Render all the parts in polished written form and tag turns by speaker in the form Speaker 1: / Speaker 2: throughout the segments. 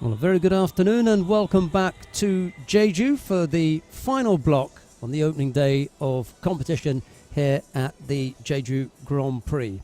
Speaker 1: Well, a very good afternoon and welcome back to Jeju for the final block on the opening day of competition here at the Jeju Grand Prix.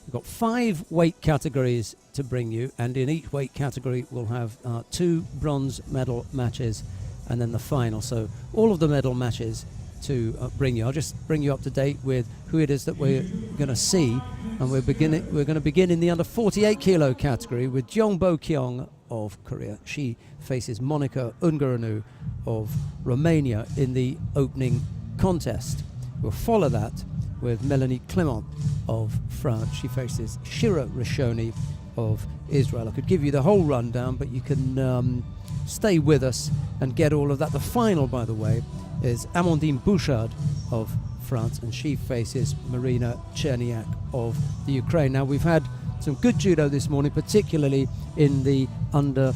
Speaker 1: We've got 5 weight categories to bring you, and in each weight category we'll have 2 bronze medal matches and then the final. So all of the medal matches to bring you. I'll just bring you up to date with who it is that we're going to see, and we're going to begin in the under 48 kilo category with Jeongbo Kyung of Korea. She faces Monica Ungaranu of Romania in the opening contest. We'll follow that with Melanie Clement of France. She faces Shira Rishoni of Israel. I could give you the whole rundown, but you can stay with us and get all of that. The final, by the way, is Amandine Bouchard of France, and she faces Marina Cherniak of the Ukraine. Now, we've had some good judo this morning, particularly in the under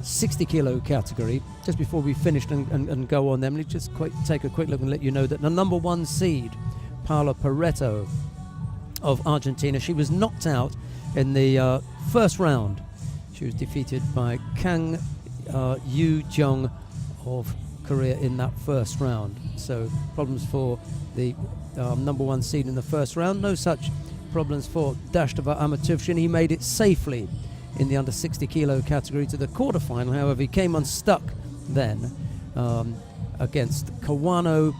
Speaker 1: 60 kilo category. Just before we finished and go on them, let's just take a quick look and let you know that the number 1 seed, Paula Pareto of Argentina, she was knocked out in the first round. She was defeated by Kang Yu Jung of Korea in that first round. So problems for the number 1 seed in the first round. No such problems for Dashtava Amatuvshin. He made it safely in the under 60 kilo category to the quarterfinal. However, he came unstuck then against Kawano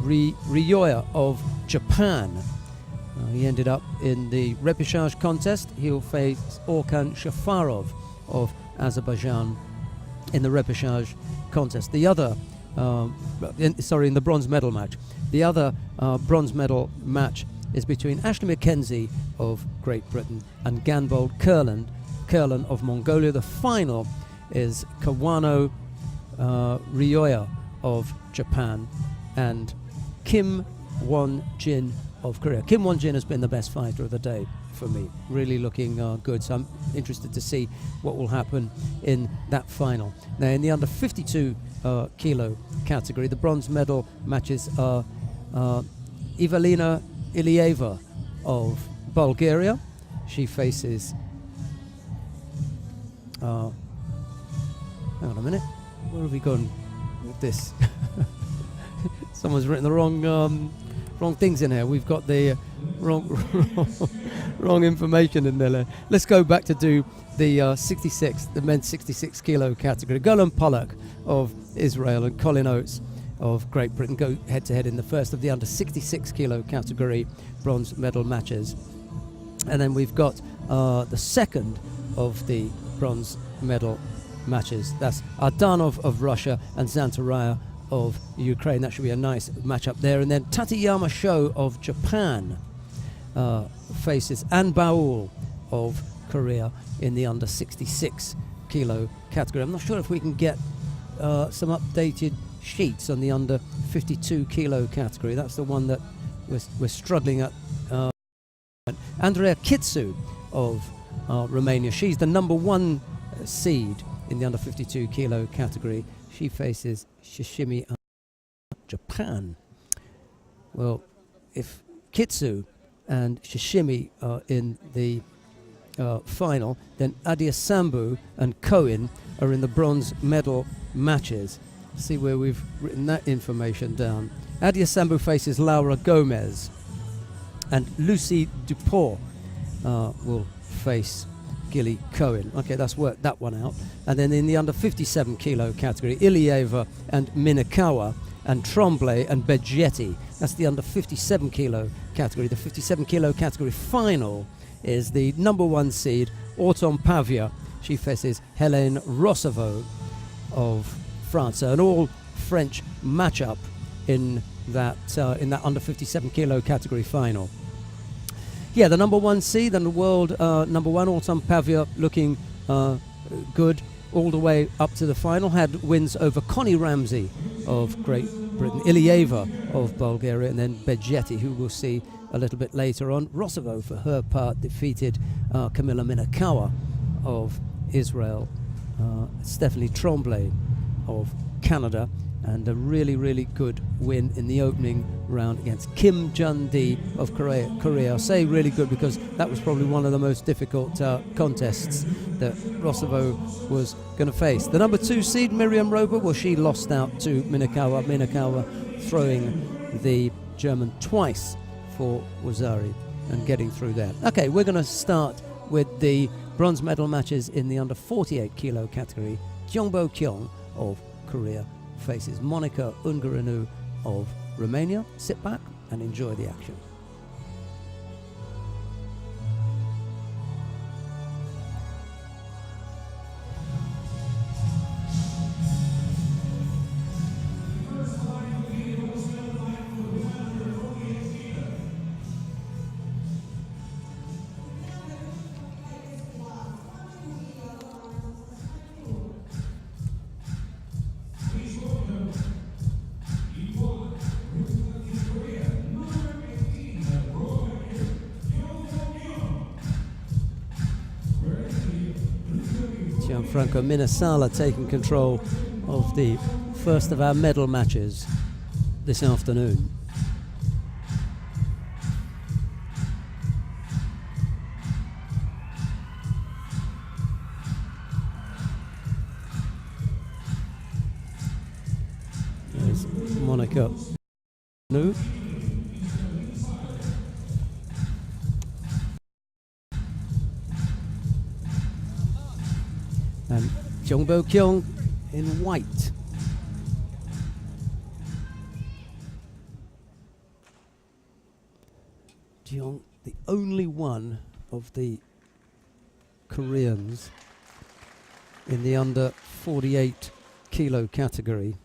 Speaker 1: Ryoya of Japan. He ended up in the repechage contest. He'll face Orkan Shafarov of Azerbaijan in the repechage contest. The other, in the bronze medal match. The other bronze medal match is between Ashley McKenzie of Great Britain and Ganbold Kurlan of Mongolia. The final is Kawano Ryoya of Japan and Kim Won-jin of Korea. Kim Won-jin has been the best fighter of the day for me, really looking good, so I'm interested to see what will happen in that final. Now, in the under 52 kilo category, the bronze medal matches are Evelina Ilieva of Bulgaria. She faces hang on a minute, where have we gone with this? Someone's written the wrong things in here. We've got the wrong information in there. Let's go back to do the 66, the men's 66 kilo category. Golan Pollock of Israel and Colin Oates of Great Britain go head to head in the first of the under 66 kilo category bronze medal matches. And then we've got the second of the bronze medal matches. That's Ardanov of Russia and Zantaraya of Ukraine. That should be a nice match up there. And then Tateyama Sho of Japan faces An Baul of Korea in the under 66 kilo category. I'm not sure if we can get some updated sheets on the under 52 kilo category. That's the one that we're struggling at. Andrea Kitsu of Romania. She's the number 1 seed in the under 52 kilo category. She faces Shishimi Japan. Well, if Kitsu and Shishimi are in the final, then Adia Sambu and Cohen are in the bronze medal matches. See where we've written that information down. Adia Sambu faces Laura Gomez, and Lucy Dupont will face Gilly Cohen. Okay, that's worked that one out. And then in the under 57 kilo category, Ilieva and Minakawa and Tremblay and Beggetti. That's the under 57 kilo category. The 57 kilo category final is the number 1 seed, Autumn Pavia. She faces Hélène Rossevaux of France. So an all French matchup in that under 57 kilo category final. Yeah, the number 1 seed and the world number 1, Autumn Pavia, looking good all the way up to the final. Had wins over Connie Ramsey of Great Britain, Ilieva of Bulgaria, and then Beggetti, who we'll see a little bit later on. Rossevaux, for her part, defeated Camilla Minakawa of Israel, Stephanie Tremblay of Canada, and a really good win in the opening round against Kim Jun-dee of Korea. I'll say really good because that was probably one of the most difficult contests that Rosovo was going to face. The number 2 seed, Miriam Roper, well, she lost out to Minakawa. Minakawa throwing the German twice for Wazari and getting through that. Okay, we're going to start with the bronze medal matches in the under 48 kilo category. Jeongbo Kyung of Korea faces Monica Ungureanu of Romania. Sit back and enjoy the action. Gianfranco Minasala taking control of the first of our medal matches this afternoon. There's Monica New. And Jeongbo Kyung in white. Jeong, the only one of the Koreans in the under 48 kilo category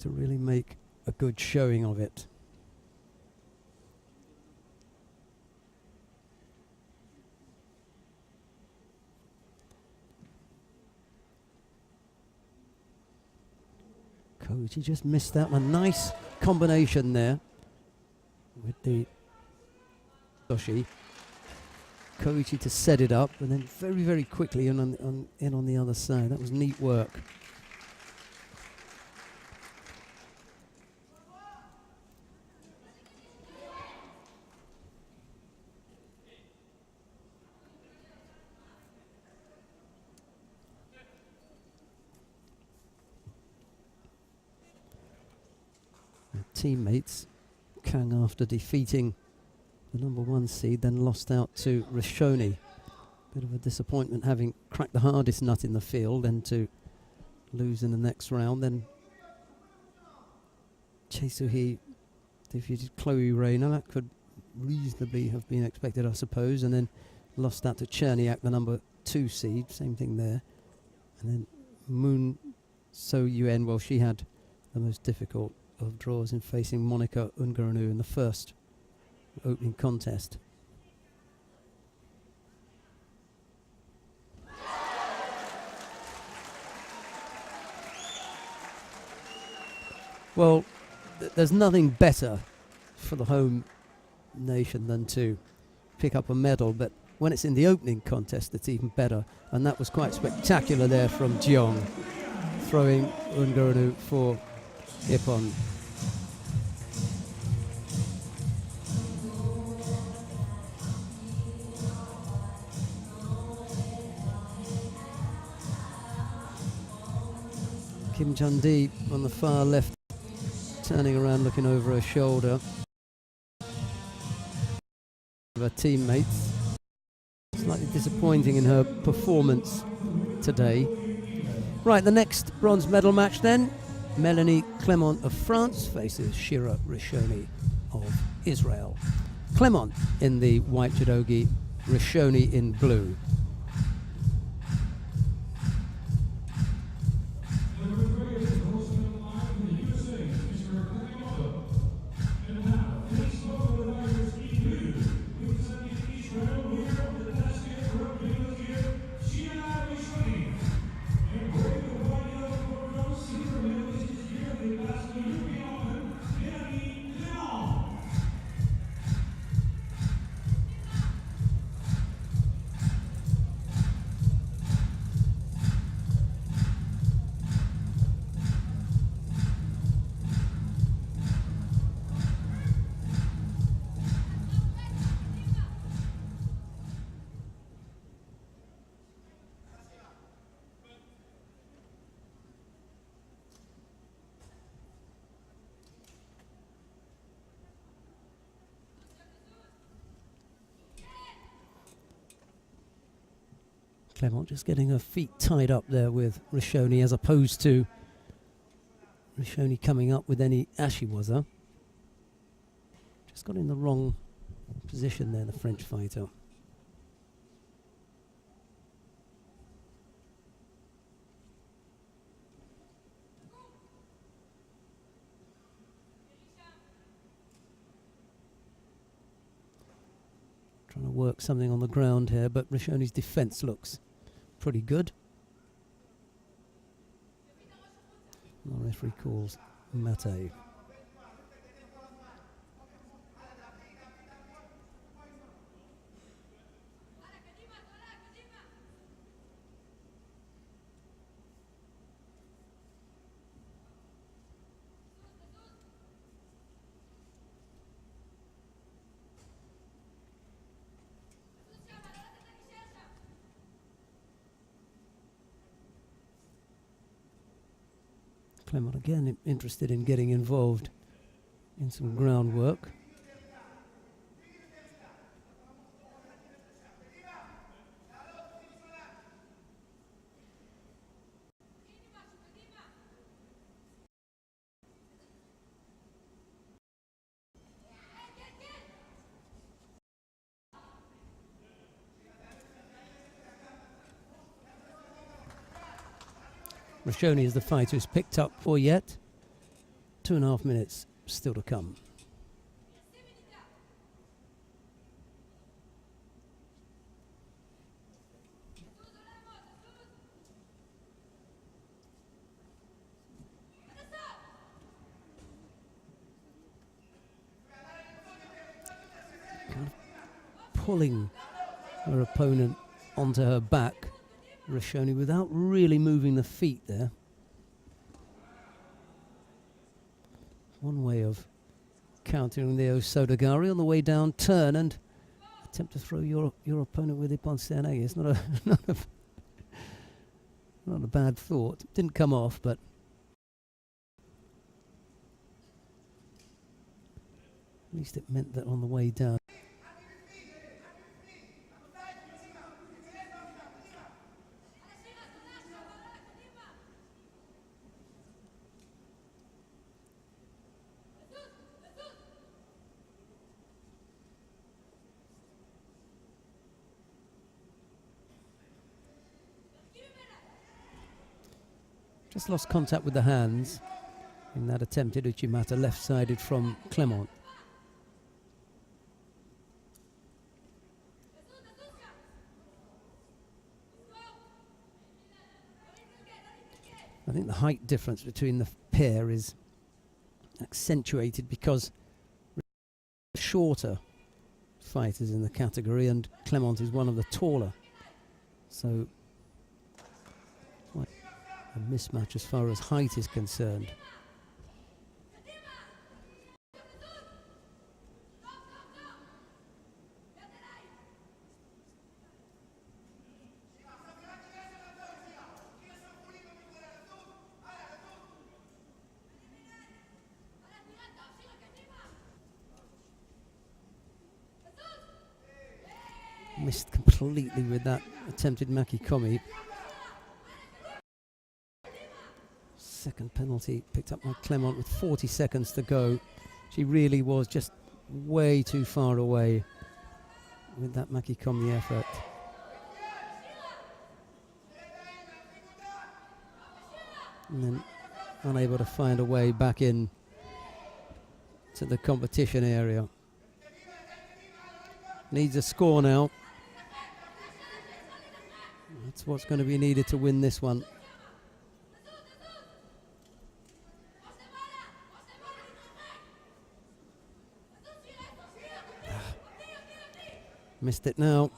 Speaker 1: to really make a good showing of it. Koichi just missed out. A nice combination there with the Doshi. Koichi to set it up and then very quickly in on the other side. That was neat work. Teammates, Kang, after defeating the number 1 seed, then lost out to Rishoni. Bit of a disappointment having cracked the hardest nut in the field and to lose in the next round. Then Chae-Soo-hee defeated Chloe Rayner. That could reasonably have been expected, I suppose. And then lost out to Cherniak, the number 2 seed. Same thing there. And then Moon So-Yuen, well, she had the most difficult of draws in facing Monica Ungureanu in the first opening contest. Well, there's nothing better for the home nation than to pick up a medal, but when it's in the opening contest it's even better, and that was quite spectacular there from Jeong, throwing Ungureanu for Ippon. Kim Jun-dee on the far left, turning around looking over her shoulder. Her teammates, slightly disappointing in her performance today. Right, the next bronze medal match then. Melanie Clement of France faces Shira Rishoni of Israel. Clement in the white judogi, Rishoni in blue. Clement just getting her feet tied up there with Rishoni, as opposed to Rishoni coming up with any Ashiwaza. Just got in the wrong position there, the French fighter. Trying to work something on the ground here, but Rishoni's defence looks pretty good. The referee calls Mate. Clement again interested in getting involved in some groundwork. Rishoni is the fighter who's picked up for yet. 2.5 minutes still to come. Kind of pulling her opponent onto her back. Rishoni without really moving the feet there. One way of countering the Osodagari on the way down, turn and attempt to throw your opponent with Ippon Seoinage. It's not a bad thought. Didn't come off, but at least it meant that on the way down. Just lost contact with the hands in that attempted Uchimata, left-sided from Clement. I think the height difference between the pair is accentuated because shorter fighters in the category and Clement is one of the taller. So a mismatch as far as height is concerned. Missed completely with that attempted Makikomi. Second penalty picked up by Clement with 40 seconds to go. She really was just way too far away with that Makikomi effort. And then unable to find a way back in to the competition area. Needs a score now. That's what's going to be needed to win this one. Missed it now.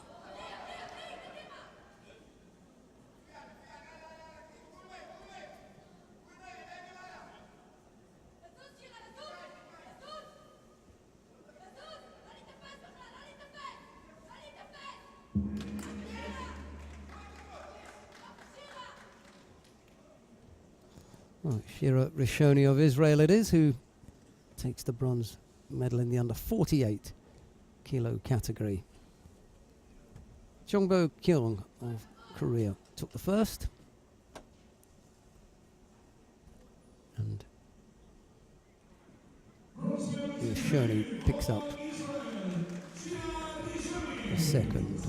Speaker 1: Right, Shira Rishoni of Israel it is who takes the bronze medal in the under 48 kilo category. Jongbo Kyung of Korea took the first. And Shirley picks up the second.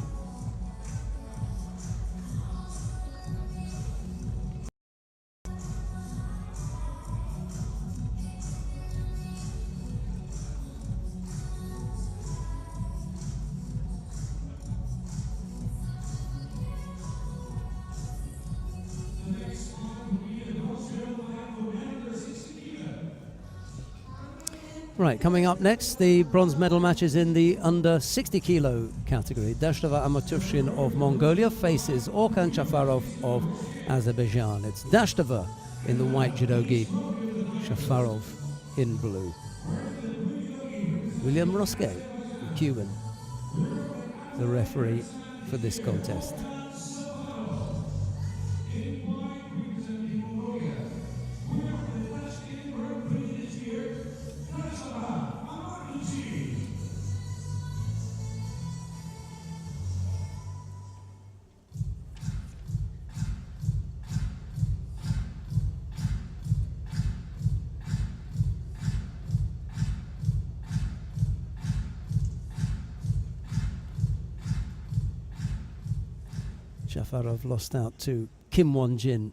Speaker 1: Right, coming up next, the bronze medal matches in the under 60 kilo category. Dashtova Amatovshin of Mongolia faces Orkan Shafarov of Azerbaijan. It's Dashtova in the white judo gi, Shafarov in blue. William Roscoe, the Cuban, the referee for this contest. Shafarov lost out to Kim Won-jin.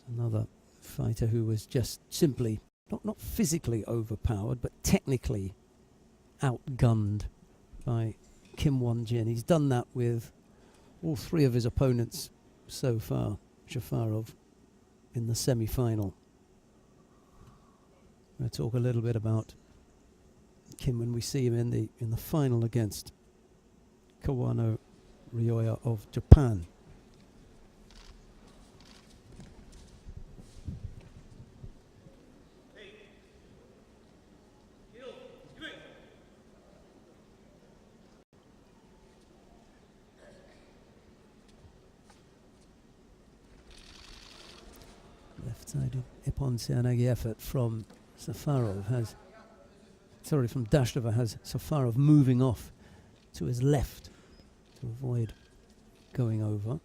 Speaker 1: Another fighter who was just simply, not physically overpowered, but technically outgunned by Kim Won-jin. He's done that with all three of his opponents so far. Shafarov in the semi-final. We'll talk a little bit about Kim when we see him in the final against Kawano Ryoya of Japan. Left-sided Ippon Seanagi effort from Safarov from Dashtova has Safarov moving off to his left to avoid going over.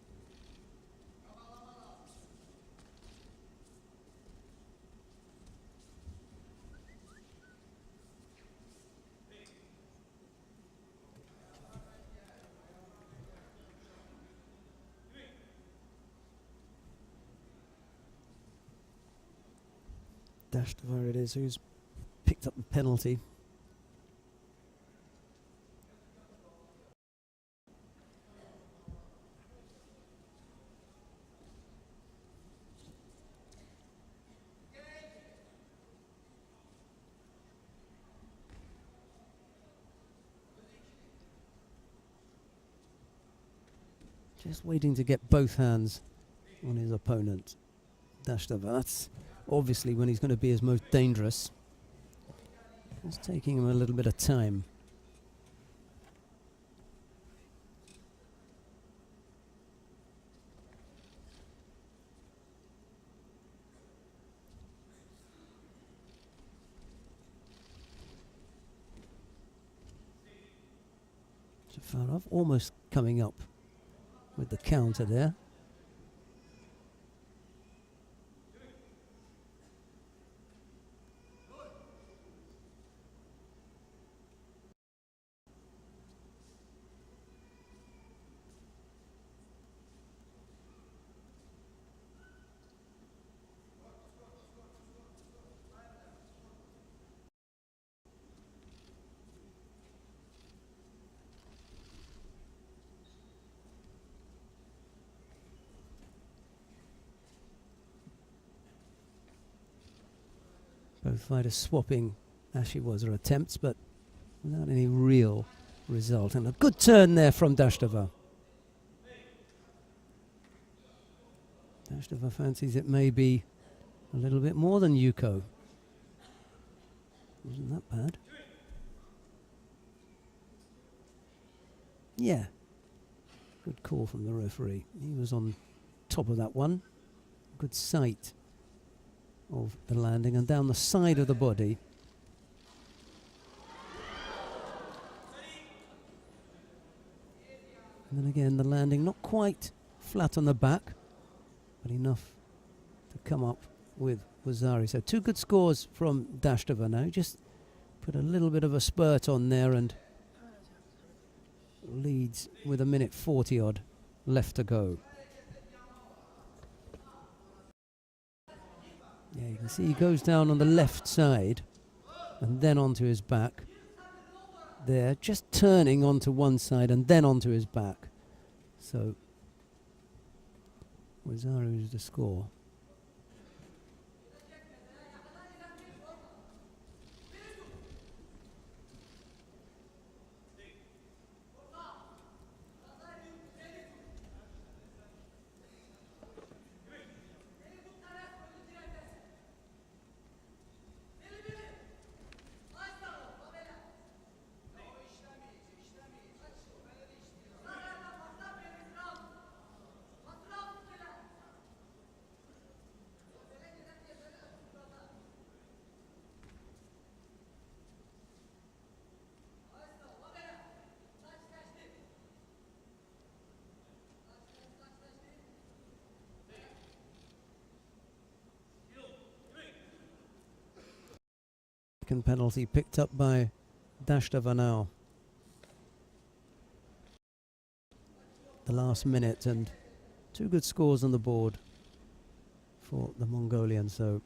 Speaker 1: Dashtova it is who's picked up the penalty. Just waiting to get both hands on his opponent, Dashtova. That's obviously when he's going to be his most dangerous. It's taking him a little bit of time. Shafarov almost coming up with the counter there. Both fighters swapping Ashiwaza attempts, but without any real result. And a good turn there from Dashtova. Dashtova fancies it may be a little bit more than Yuko. Wasn't that bad. Yeah. Good call from the referee. He was on top of that one. Good sight of the landing and down the side of the body. And then again, the landing not quite flat on the back, but enough to come up with Wazzari. So 2 good scores from Dashtova now. Just put a little bit of a spurt on there and leads with 1:40 odd left to go. Yeah, you can see he goes down on the left side and then onto his back. There, just turning onto one side and then onto his back. So, Wazzari is the score. Second penalty picked up by Dashtova now. The last minute, and 2 good scores on the board for the Mongolian, so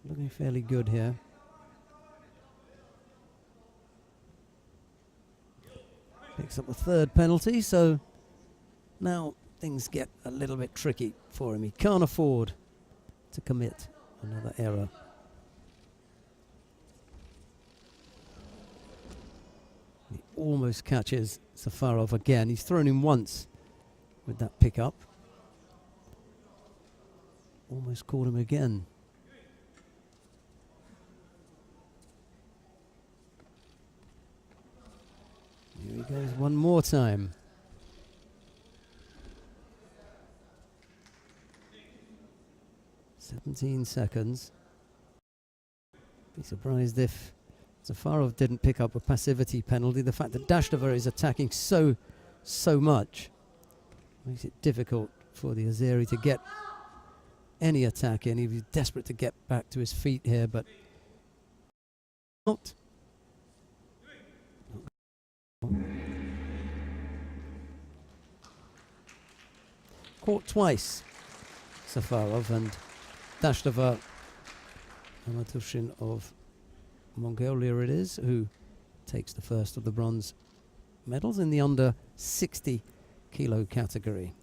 Speaker 1: looking fairly good here. Picks up the 3rd penalty, so now things get a little bit tricky for him. He can't afford to commit another error. He almost catches Safarov again. He's thrown him once with that pickup. Almost caught him again. Here he goes one more time. "17 seconds. Be surprised if Safarov didn't pick up a passivity penalty. The fact that Dashtova is attacking so much makes it difficult for the Azeri to get any attack in. He was desperate to get back to his feet here, but not. Caught twice, Safarov, and Dashtova, Amatushin of Mongolia it is, who takes the first of the bronze medals in the under 60 kilo category.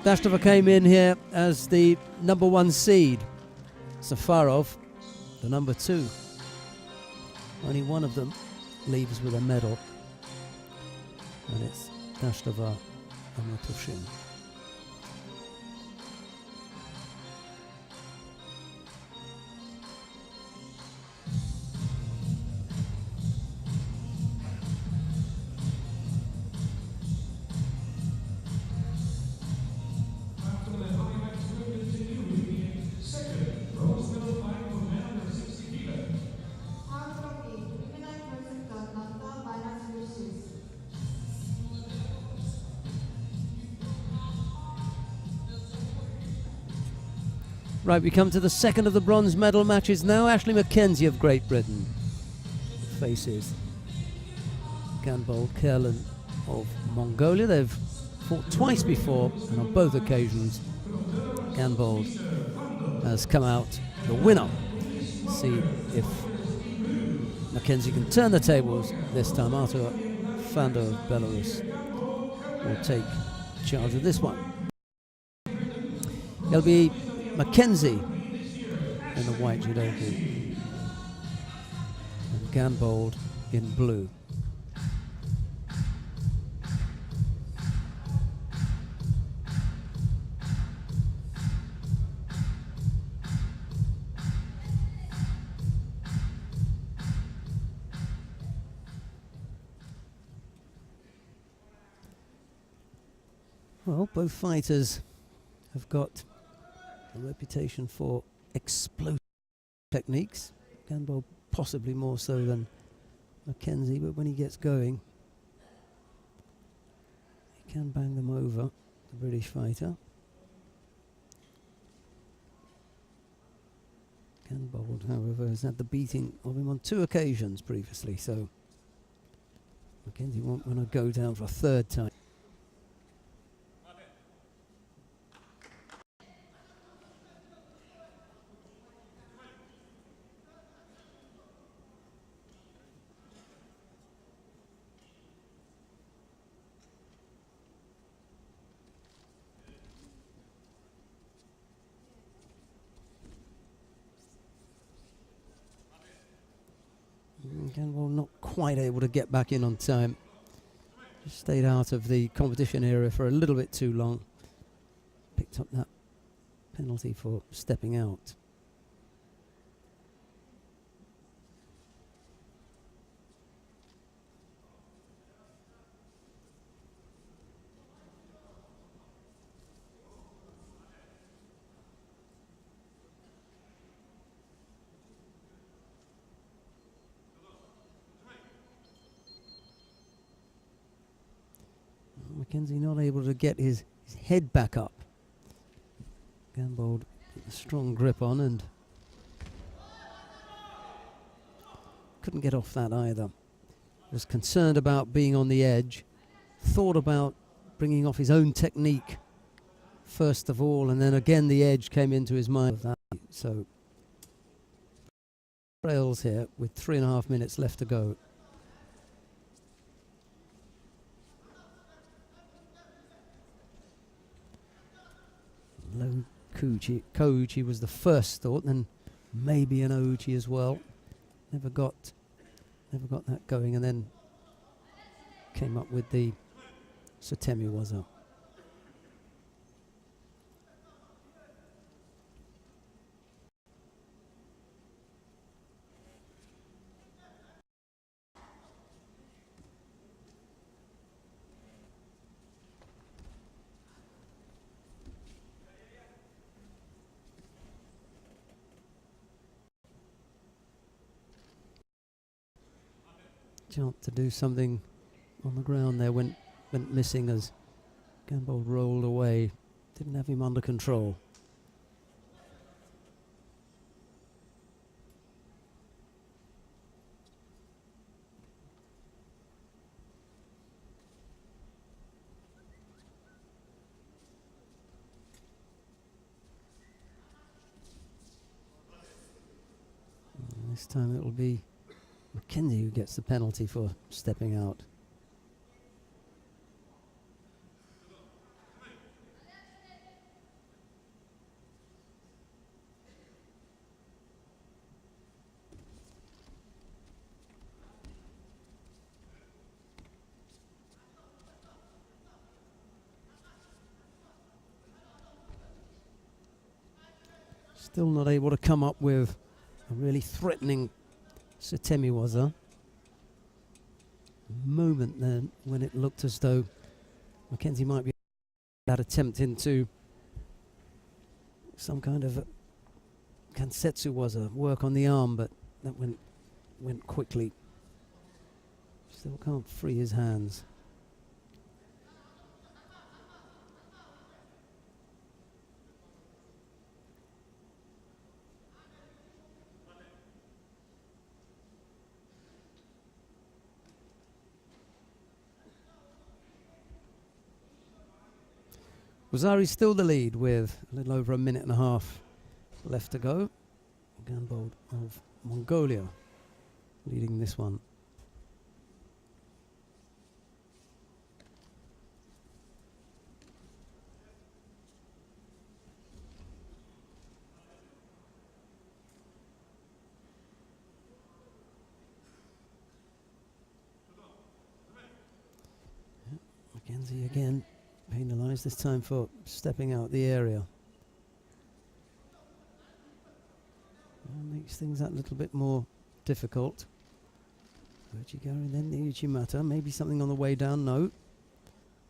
Speaker 1: Dashtova came in here as the number 1 seed. Safarov, the number 2. Only one of them leaves with a medal, and it's Dashtova Amatushin. Right, we come to the second of the bronze medal matches now. Ashley Mackenzie of Great Britain faces Ganbol Kerlan of Mongolia. They've fought twice before, and on both occasions Ganbol has come out the winner. See if Mackenzie can turn the tables this time. Artur Fando of Belarus will take charge of this one. It'll be Mackenzie in the white judogi and Ganbol in blue. Well, both fighters have got a reputation for explosive techniques. Gamboa possibly more so than Mackenzie, but when he gets going, he can bang them over, the British fighter. Gamboa, however, has had the beating of him on 2 occasions previously, so Mackenzie won't want to go down for a 3rd time. Gamboa not quite able to get back in on time. Just stayed out of the competition area for a little bit too long. Picked up that penalty for stepping out. Mackenzie not able to get his head back up. Gamboa a strong grip on and couldn't get off that either. Was concerned about being on the edge, thought about bringing off his own technique first of all, and then again the edge came into his mind. So trails here with 3.5 minutes left to go. Low Kouchi was the first thought, then maybe an Ouchi as well. Never got that going, and then came up with the Sotemi Waza. Chance to do something on the ground there went missing as Gamboa rolled away. Didn't have him under control. And this time it will be Mackenzie who gets the penalty for stepping out. Still not able to come up with a really threatening Sotemi Waza. A moment then when it looked as though Mackenzie might be that attempt into some kind of Kansetsu Waza, work on the arm, but that went quickly. Still can't free his hands. Wazari's still the lead with a little over 1.5 minutes left to go. Gamboa of Mongolia leading this one. Mackenzie again penalised this time for stepping out the area. Makes things that little bit more difficult. Uchigari and then the Uchimata. Maybe something on the way down. No.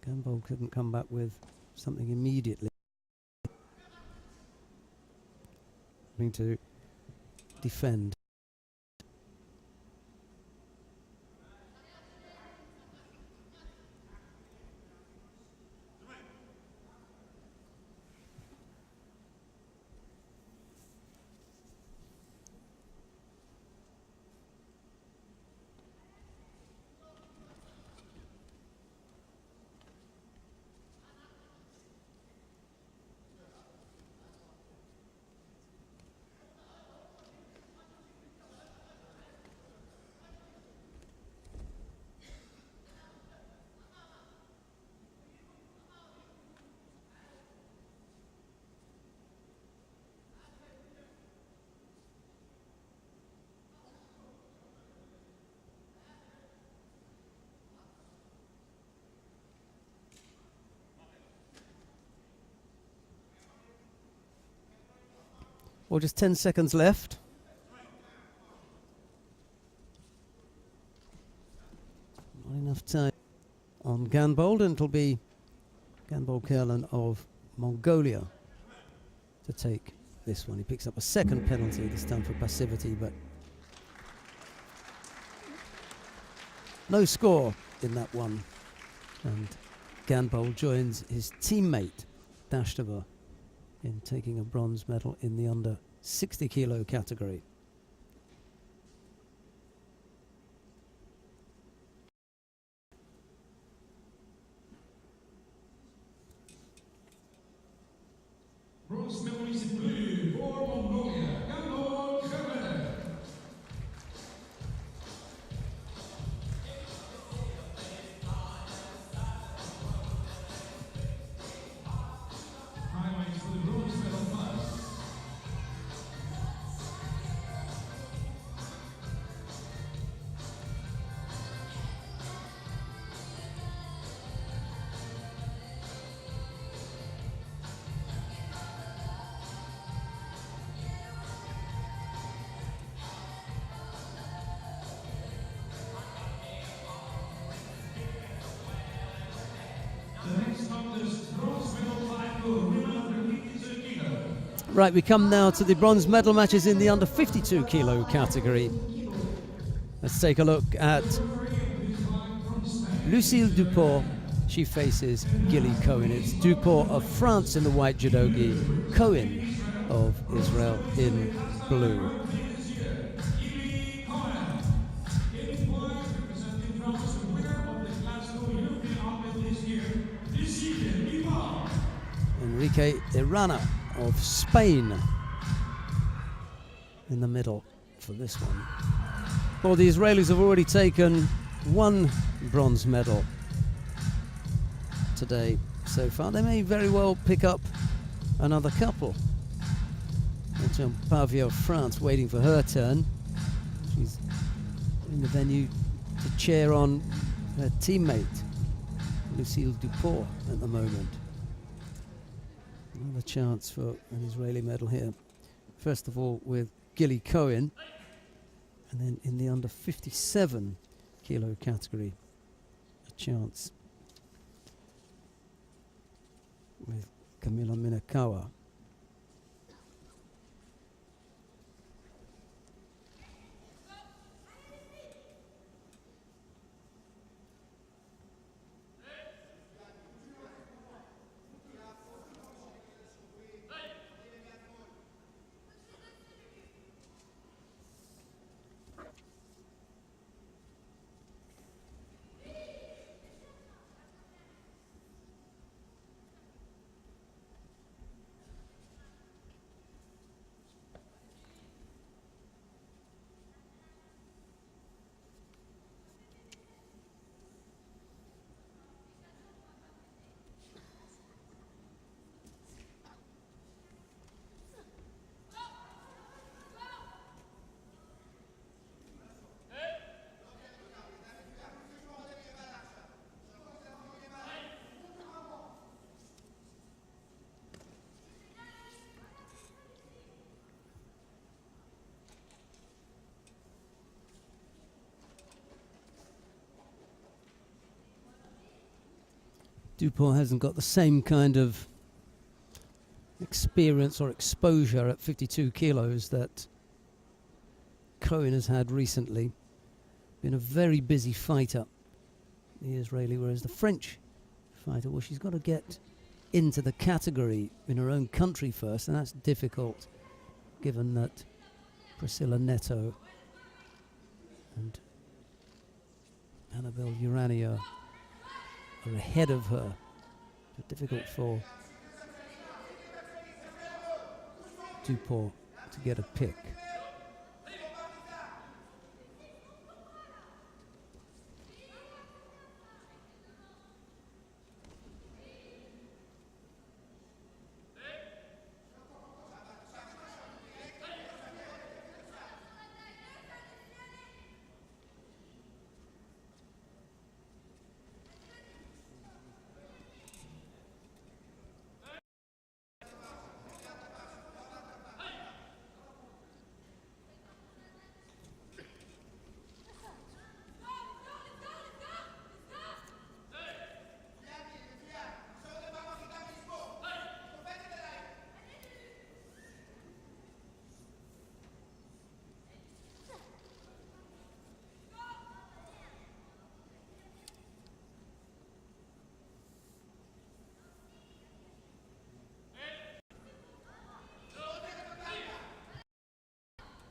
Speaker 1: Gamboa couldn't come back with something immediately. Having to defend. Well, just 10 seconds left. Not enough time on Ganbold, and it'll be Ganbold Kerlan of Mongolia to take this one. He picks up a second penalty, this time for passivity, but no score in that one. And Ganbold joins his teammate, Dashtova, in taking a bronze medal in the under 60 kilo category.
Speaker 2: Bronze medalist in blue for Mongolia, Ganbold Kerlan. Highlights for the bronze medal plus.
Speaker 1: Right, we come now to the bronze medal matches in the under 52 kilo category. Let's take a look at Lucille Duport. She faces Gilly Cohen. It's Duport of France in the white judogi, Cohen of Israel in blue. Enrique Irana of Spain in the middle for this one. Well, the Israelis have already taken one bronze medal today so far. They may very well pick up another couple. Pavia of France waiting for her turn. She's in the venue to cheer on her teammate, Lucille Duport, at the moment. Another chance for an Israeli medal here. First of all with Gilly Cohen, and then in the under 57 kilo category, a chance with Camila Minakawa. Dupont hasn't got the same kind of experience or exposure at 52 kilos that Cohen has had recently. Been a very busy fighter, the Israeli, whereas the French fighter, well, she's got to get into the category in her own country first, and that's difficult given that Priscilla Neto and Annabelle Urania are ahead of her. So difficult for Dupont to get a pick.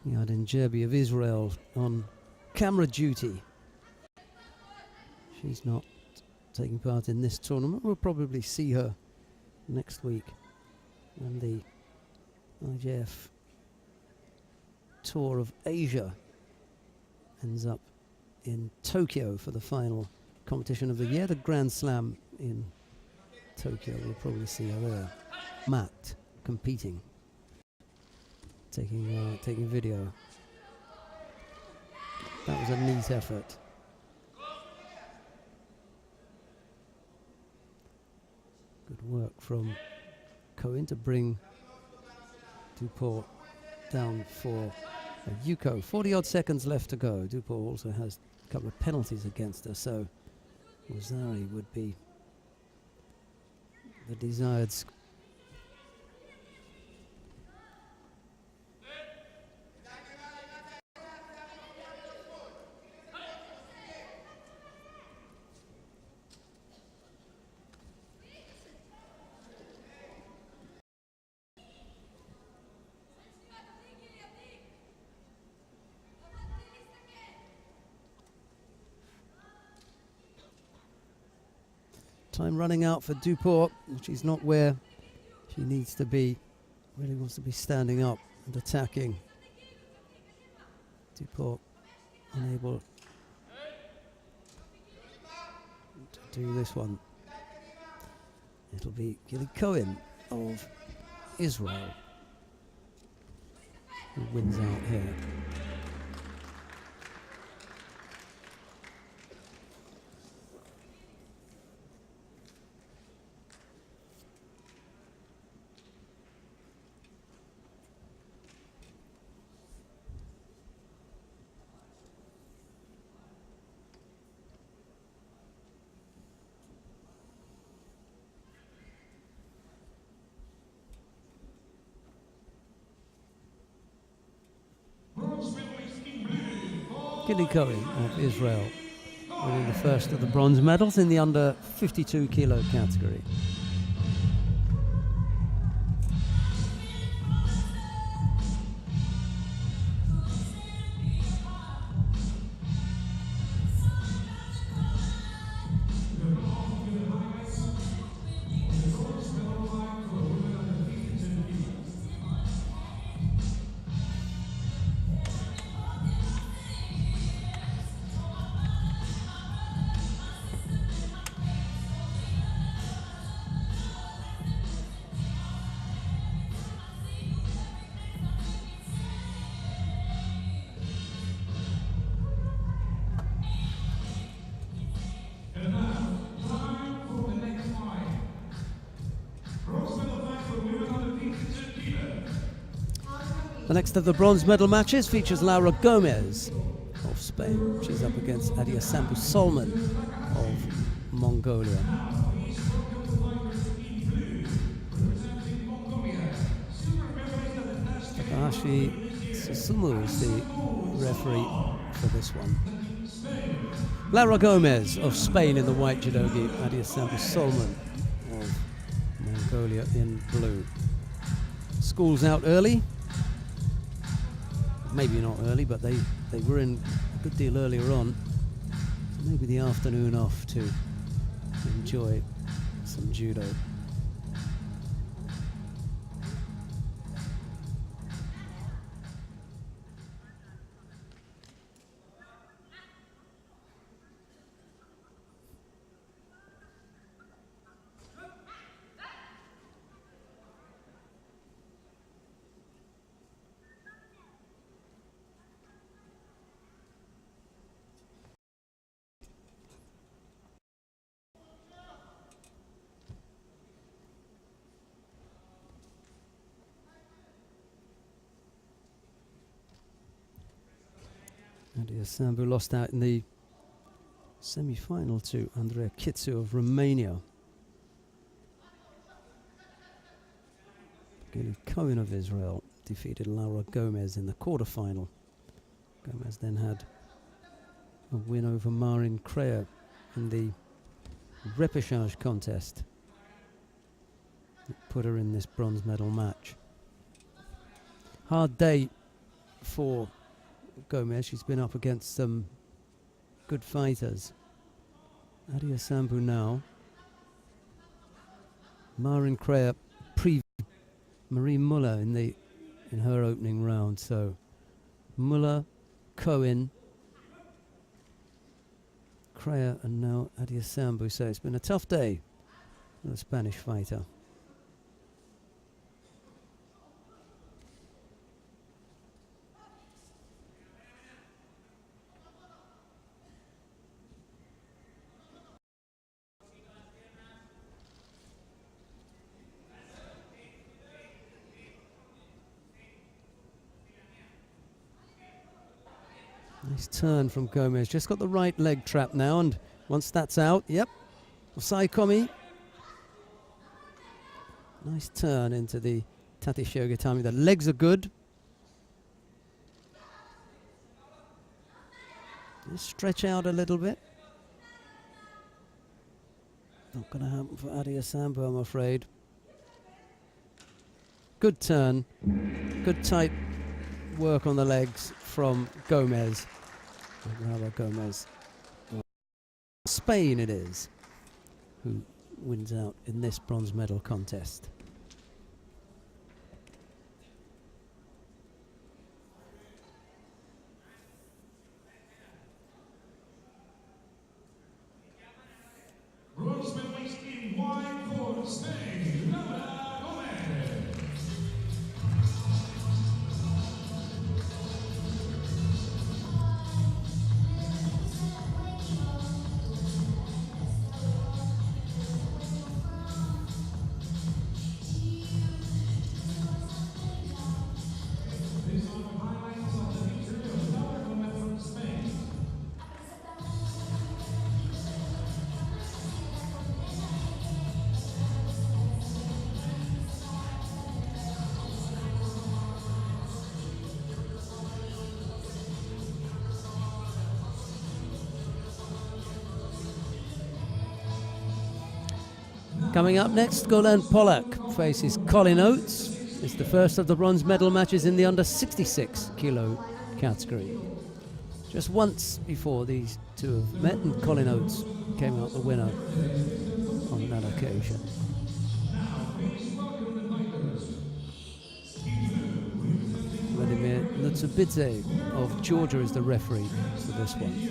Speaker 1: Yadin Jerby of Israel on camera duty. She's not taking part in this tournament. We'll probably see her next week when the IJF Tour of Asia ends up in Tokyo for the final competition of the year, the Grand Slam in Tokyo. We'll probably see her there. Matt competing. Taking video. That was a neat effort. Good work from Cohen to bring Dupont down for a Yuko. 40-odd seconds left to go. Dupont also has a couple of penalties against her, so Wazari would be the desired score. Time running out for Dupont. She's not where she needs to be. Really wants to be standing up and attacking. Dupont unable to do this one. It'll be Gilly Cohen of Israel who wins out here. Gilly Cohen of Israel winning the first of the bronze medals in the under 52 kilo category. The next of the bronze medal matches features Laura Gomez of Spain. She's up against Adia Sambu Solman of Mongolia. Takashi Susumu is the referee for this one. Laura Gomez of Spain in the white judogi, Adiasambu Solman of Mongolia in blue. School's out early. Maybe not early, but they were in a good deal earlier on. So maybe the afternoon off to enjoy some judo. Adiasambu lost out in the semi-final to Andrea Kitsu of Romania. Gili Cohen of Israel defeated Laura Gomez in the quarter-final. Gomez then had a win over Marin Crea in the repechage contest that put her in this bronze medal match. Hard day for Gomez. She's been up against some good fighters. Adiasambu now. Marin Crea, Prix, Marie Muller in her opening round. So Muller, Cohen, Crea, and now Adiasambu. So it's been a tough day for the Spanish fighter. Nice turn from Gomez. Just got the right leg trap now, and once that's out, yep, offside komi. Nice turn into the Tate Shogatami. The legs are good. Just stretch out a little bit. Not going to happen for Adiasambu, I'm afraid. Good turn. Good tight work on the legs from Gomez. Laura Gomez. Spain it is who wins out in this bronze medal contest.
Speaker 2: Bronze medalist in white for Spain, Laura Gomez. These are the highlights of the victory of Laura Gomez from Spain.
Speaker 1: Coming up next, Golan Polak faces Colin Oates. It's the first of the bronze medal matches in the under 66 kilo category. Just once before these two have met, and Colin Oates came out the winner on that occasion. Vladimir Nutsubidze of Georgia is the referee for this one.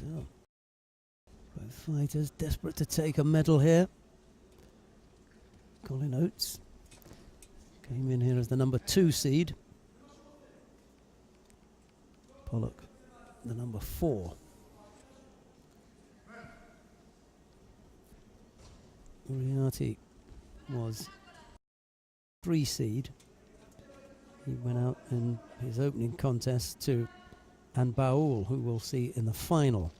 Speaker 1: So, both fighters desperate to take a medal here. Colin Oates came in here as the number 2 seed. Pollock, the number 4. Uriarte was 3 seed. He went out in his opening contest to Anbaul, who we'll see in the final.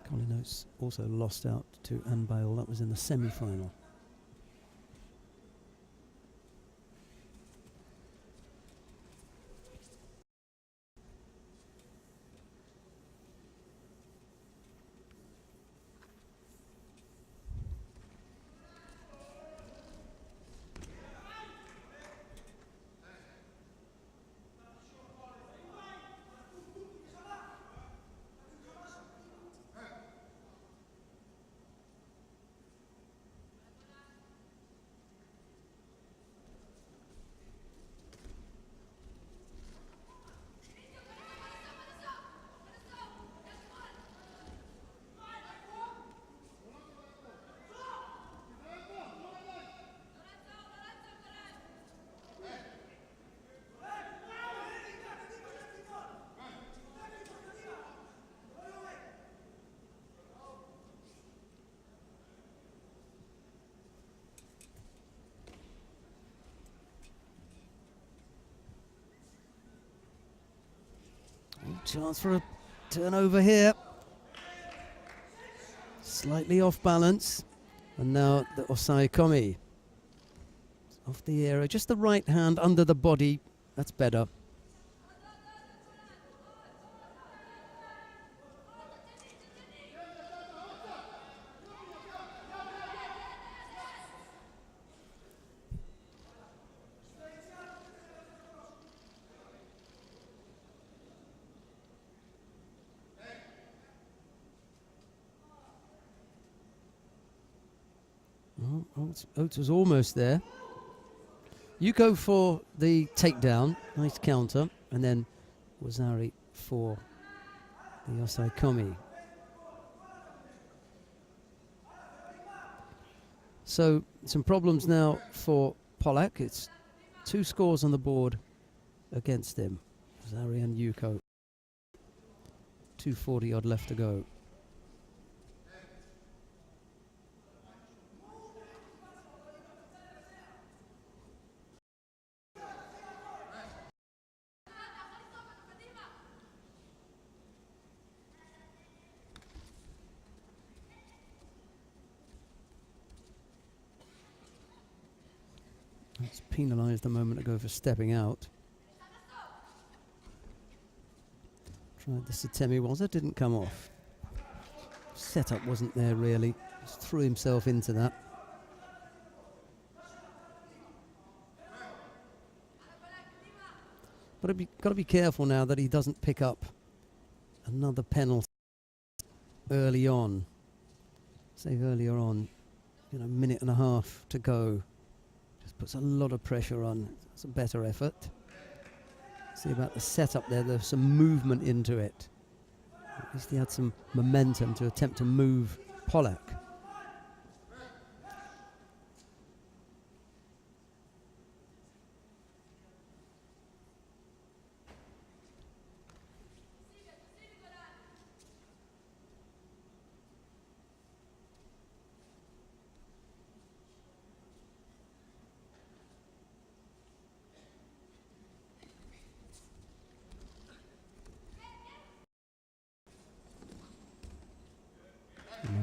Speaker 1: Colin Oates also lost out to Anbaul. That was in the semi-final. Chance for a turnover here. Slightly off balance. And now the Osai Komi. Off the arrow. Just the right hand under the body. That's better. Oates was almost there. You go for the takedown, nice counter, and then Wazari for the Osai Komi. So some problems now for Polak. It's 2 scores on the board against him. Wazari and Yuko. 2:40 odd left to go. It's penalised a moment ago for stepping out. Tried the Satemi Waza, didn't come off. Setup wasn't there really. Just threw himself into that. But got to be careful now that he doesn't pick up another penalty early on. Say earlier on, minute and a half to go. Just puts a lot of pressure on. It's a better effort. See about the setup there. There's some movement into it. At least he had some momentum to attempt to move Polak.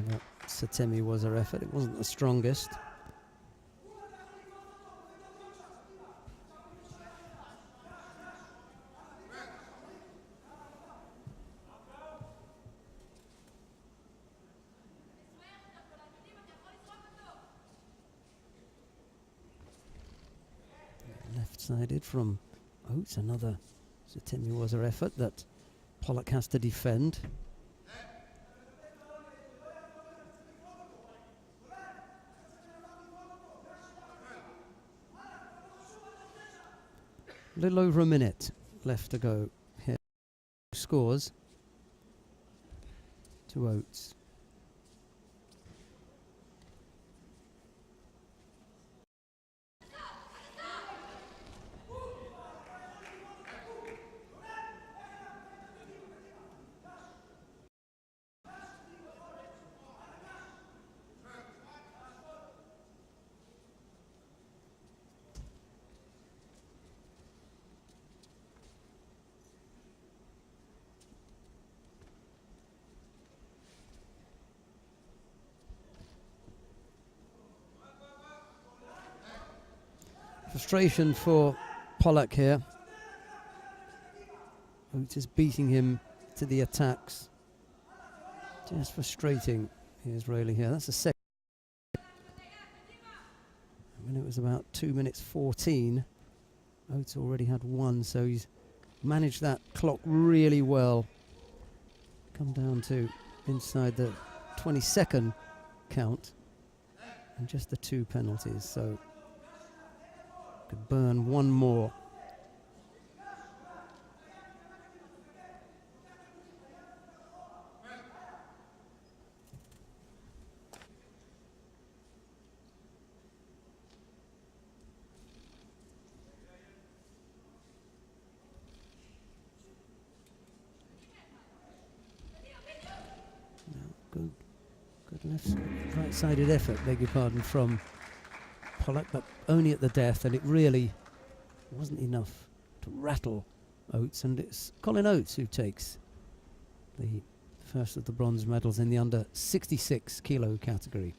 Speaker 1: That Satemi was her effort. It wasn't the strongest. Left-sided from Oates. Another Satemi was her effort that Polak has to defend. A little over a minute left to go here. Scores to Oates. Frustration for Pollack here. Oates is beating him to the attacks. Just frustrating. Here's Rayleigh here. That's the second. When it was about 2 minutes 14, Oates already had one, so he's managed that clock really well. Come down to inside the 22nd count and just the 2 penalties, so could burn one more. Good right-sided effort, beg your pardon, from Pollack, but only at the death, and it really wasn't enough to rattle Oates, and it's Colin Oates who takes the first of the bronze medals in the under 66 kilo category.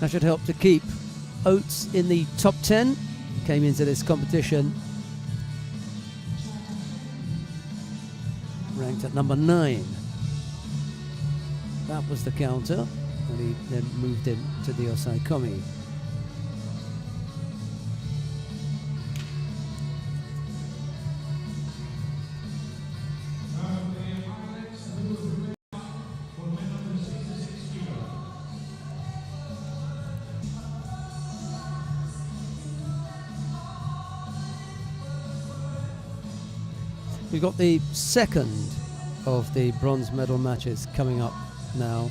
Speaker 1: That should help to keep Oates in the top 10. Came into this competition ranked at number 9. That was the counter, and he then moved in to the Osai Komi. We've got the second of the bronze medal matches coming up now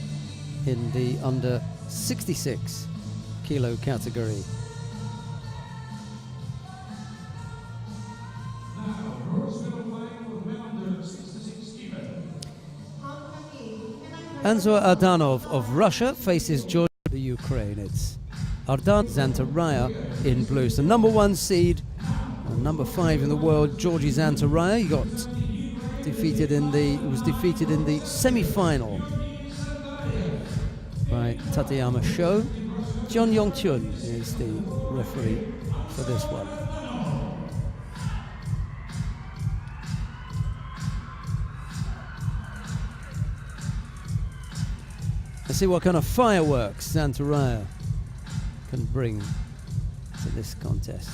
Speaker 1: in the under 66 kilo category. Anzor Ardanov of Russia faces Georgia of Ukraine. It's Ardan Zantaraya in blue. So number 1 seed, number 5 in the world, Georgi Zantaraya. He was defeated in the semi-final by Tateyama Sho. John Yong-chun is the referee for this one. Let's see what kind of fireworks Zantaraya can bring to this contest.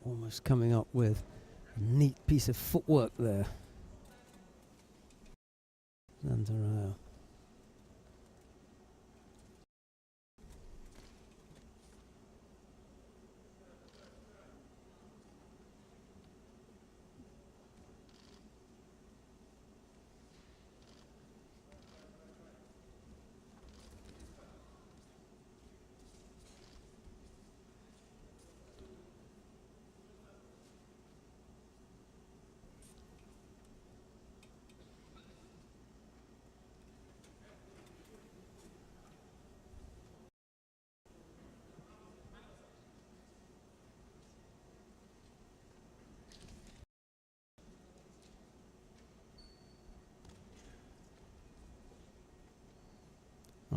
Speaker 1: Almost coming up with a neat piece of footwork there. Zantaraya.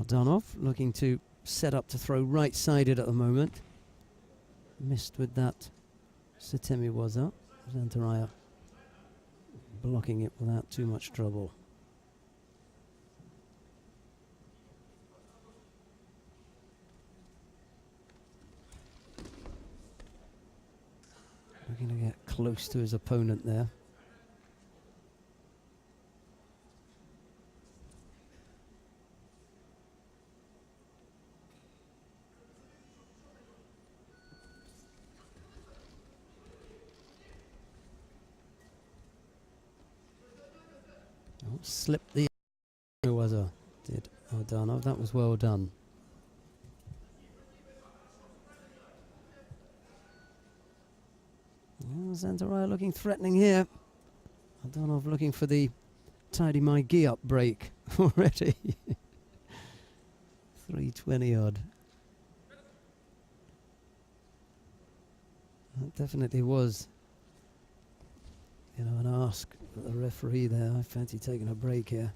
Speaker 1: Ardanov looking to set up to throw right-sided at the moment. Missed with that. Setemi was up. Zantaraya blocking it without too much trouble. Looking to get close to his opponent there. Oh, slipped the did Ardanov. That was well done. Well, Zantaraya looking threatening here. Ardanov looking for the tidy my gi up break already. 320 odd. That definitely was, an ask at the referee there. I fancy taking a break here.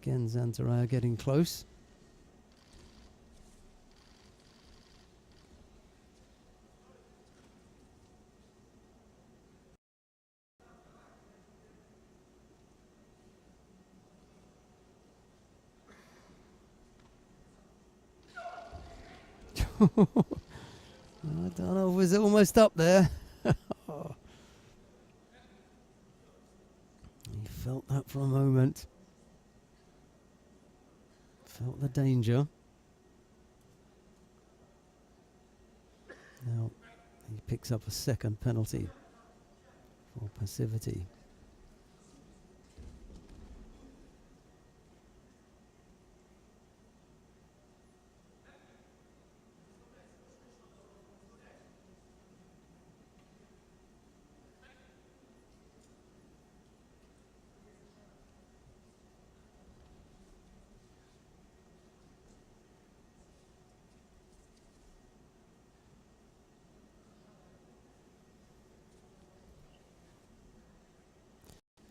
Speaker 1: Again, Zantaraya getting close. Ardanov was almost up there. Oh. He felt that for a moment. Felt the danger. Now he picks up a second penalty for passivity.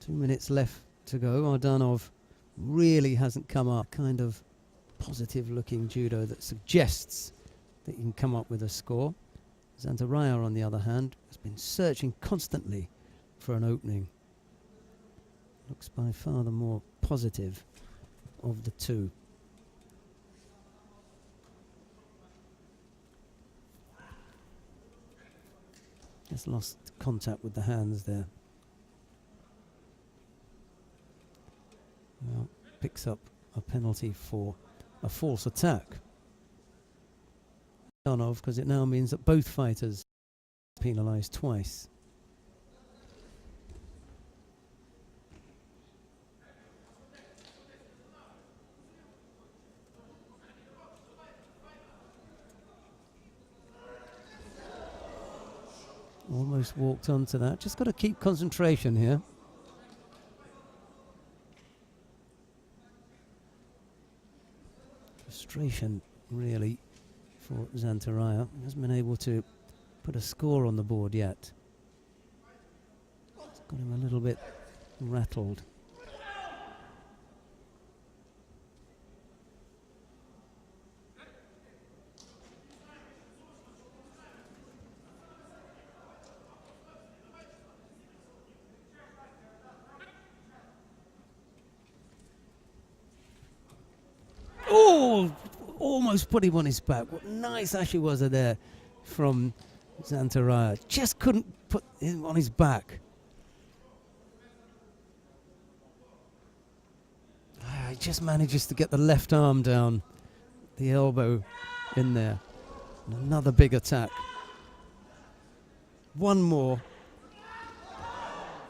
Speaker 1: Two minutes left to go. Ardanov really hasn't come up. Kind of positive looking judo that suggests that you can come up with a score. Zantaraya, on the other hand, has been searching constantly for an opening. Looks by far the more positive of the two. Just lost contact with the hands there. Well, picks up a penalty for a false attack. Because it now means that both fighters are penalised twice. Almost walked onto that. Just got to keep concentration here. Frustration, really, for Zantaraya. He hasn't been able to put a score on the board yet. It's got him a little bit rattled. Oh, almost put him on his back. What nice ashiwaza there from Zantaraya. Just couldn't put him on his back. He just manages to get the left arm down, the elbow in there. And another big attack. One more.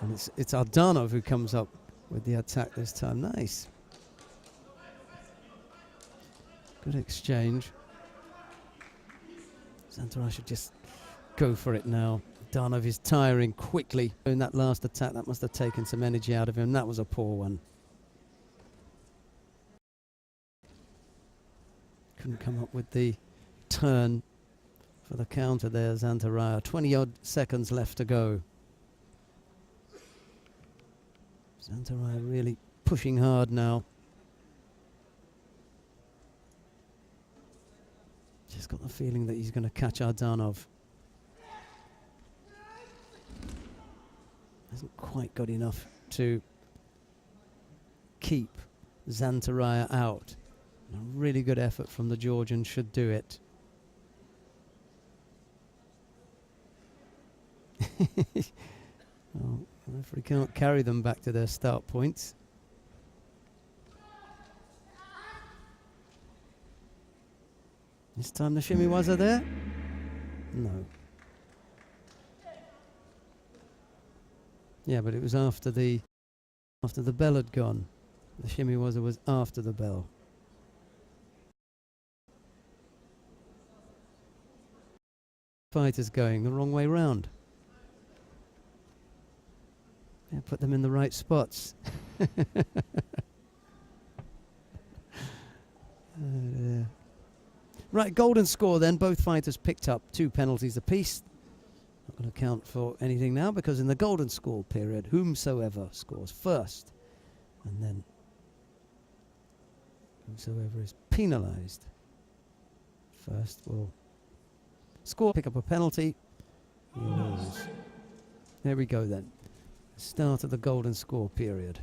Speaker 1: And it's Ardanov who comes up with the attack this time. Nice. Good exchange. Zantaraya should just go for it now. Ardanov is tiring quickly. In that last attack, that must have taken some energy out of him. That was a poor one. Couldn't come up with the turn for the counter there, Zantaraya. 20 odd seconds left to go. Zantaraya really pushing hard now. Just got the feeling that he's going to catch Ardanov. Hasn't quite got enough to keep Zantaraya out. A really good effort from the Georgian should do it. Well, the referee can't carry them back to their start points. This time the shimiwaza there? No. Yeah, but it was after the bell had gone. The shimiwaza was after the bell. Fighters going the wrong way round. Yeah, put them in the right spots. Right, golden score then. Both fighters picked up 2 penalties apiece. Not going to count for anything now because in the golden score period, whomsoever scores first, and then whomsoever is penalised first will score, pick up a penalty, lose. There we go then. Start of the golden score period.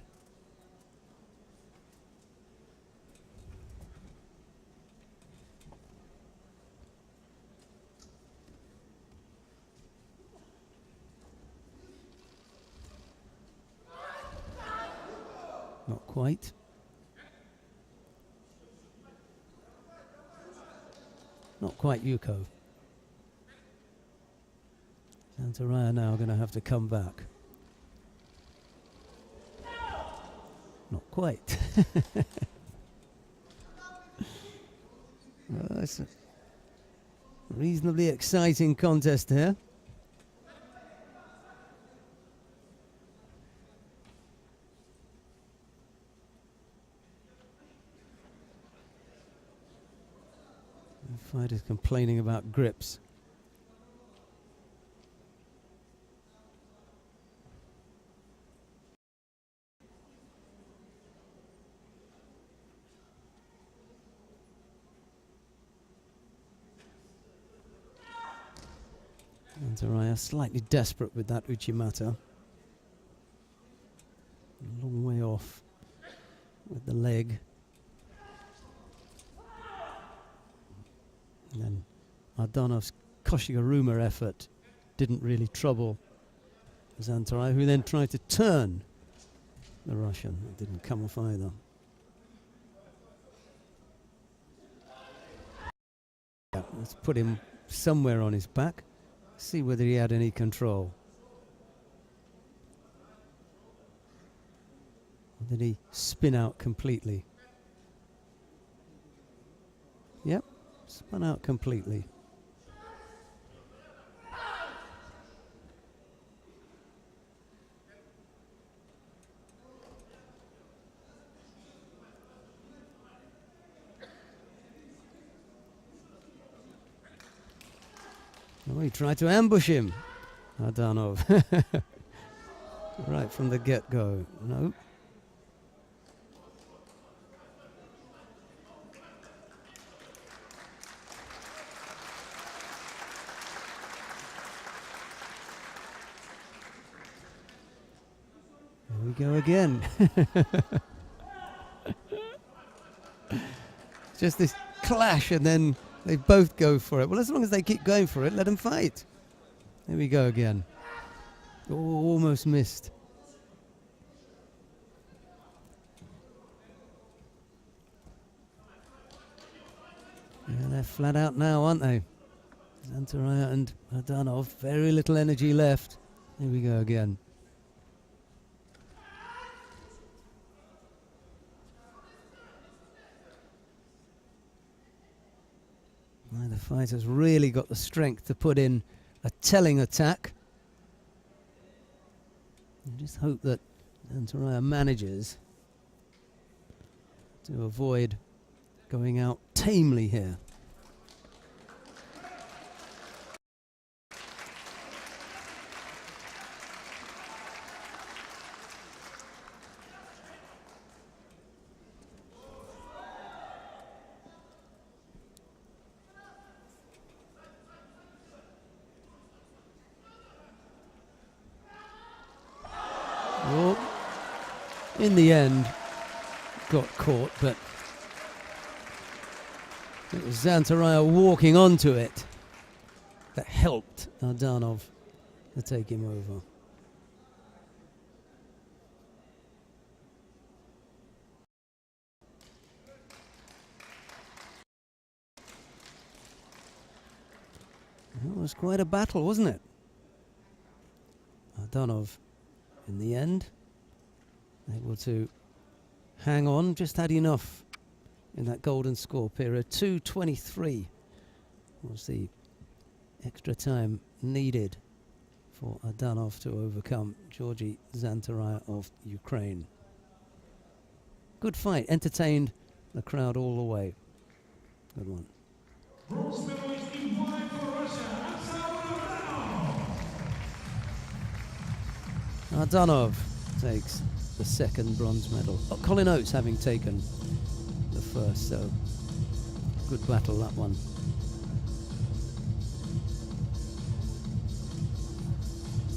Speaker 1: Not quite. Not quite Yuko. Zantaraya now going to have to come back. Not quite. Well, it's a reasonably exciting contest here. The fighter's complaining about grips. Zantaraya slightly desperate with that Uchimata. A long way off with the leg. And then Ardanov's Koshiguruma effort didn't really trouble Zantaraya, who then tried to turn the Russian. It didn't come off either. Yeah, let's put him somewhere on his back. See whether he had any control. Or did he spin out completely? Yep, spun out completely. Oh, he tried to ambush him, Ardanov. Right from the get-go. No. Here we go again. Just this clash and then they both go for it. Well, as long as they keep going for it, let them fight. There we go again. Oh, almost missed. Yeah, they're flat out now, aren't they? Zantaraya and Ardanov, very little energy left. Here we go again. Neither fighter's really got the strength to put in a telling attack. I just hope that Zantaraya manages to avoid going out tamely here. in the end got caught, but it was Zantaraya walking onto it that helped Ardanov to take him over. It was quite a battle, wasn't it? Ardanov, in the end, able to hang on, just had enough in that golden score period. 2:23 was the extra time needed for Ardanov to overcome Georgi Zantaraya of Ukraine. Good fight, entertained the crowd all the way. Good one.
Speaker 2: Bronze medalist in white for Russia,
Speaker 1: Ardanov takes the second bronze medal. Colin Oates having taken the first, so good battle that one.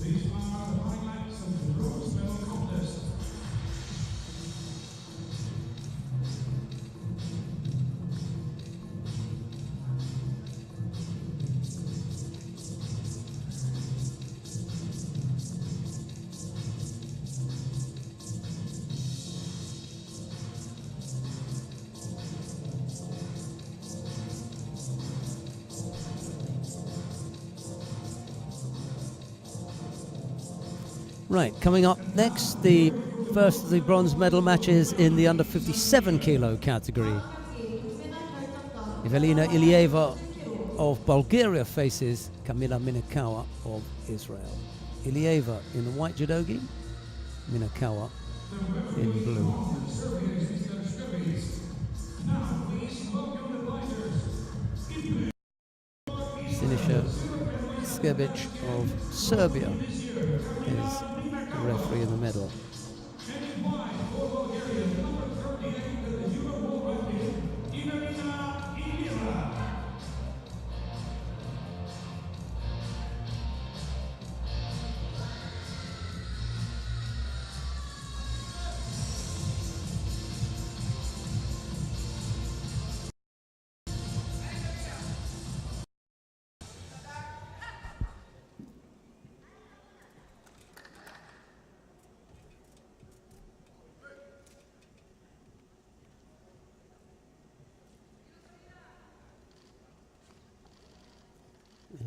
Speaker 2: These are the highlights of the bronze medal contest.
Speaker 1: Right, coming up next, the first of the bronze medal matches in the under 57 kilo category. Evelina Ilieva of Bulgaria faces Kamila Minakawa of Israel. Ilieva in the white judogi, Minakawa in blue. Sinisha Skebic of Serbia is the referee in the middle.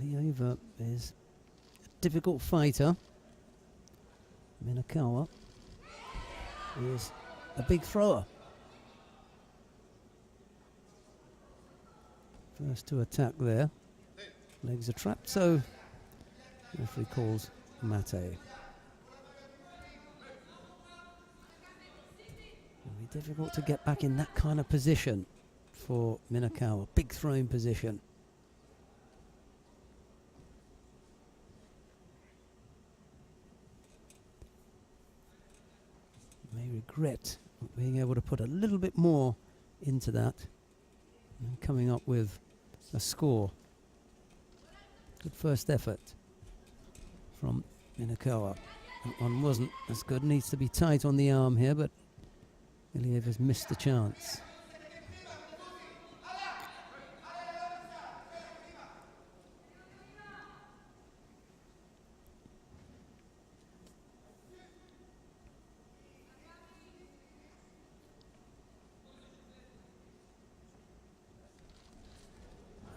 Speaker 1: Ilieva is a difficult fighter. Minakawa is a big thrower. First to attack there. Legs are trapped, so referee calls mate. It'll be difficult to get back in that kind of position for Minakawa. Big throwing position. May regret not being able to put a little bit more into that and coming up with a score. Good first effort from Minakawa. That one wasn't as good. Needs to be tight on the arm here, but Ilieva's missed the chance.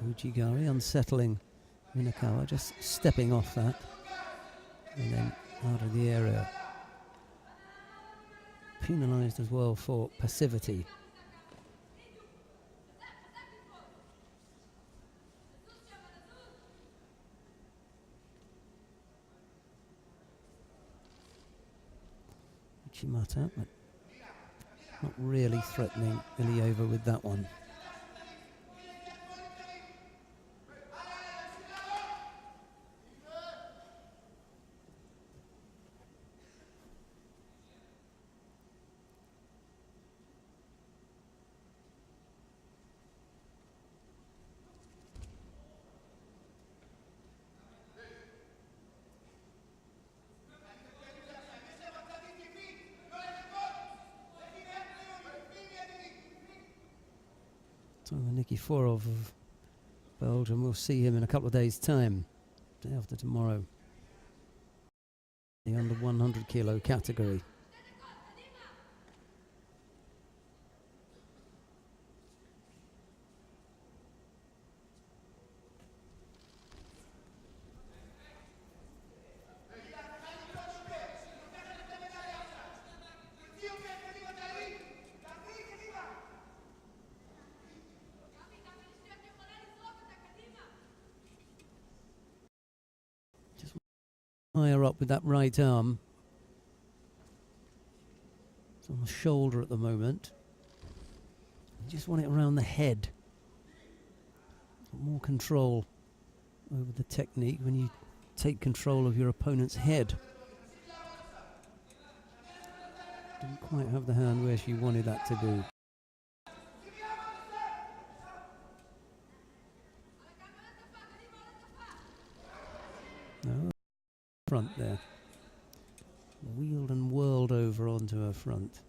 Speaker 1: Ujigari unsettling Minakawa, just stepping off that and then out of the area. Penalised as well for passivity. Uchimata, but not really threatening Ilieva with that one. Nikiforov of Belgium. We'll see him in a couple of days' time, day after tomorrow. The under 100 kilo category. Higher up with that right arm. It's on the shoulder at the moment. You just want it around the head. More control over the technique when you take control of your opponent's head. Didn't quite have the hand where she wanted that to be. No. Front there. Wheeled and whirled over onto her front.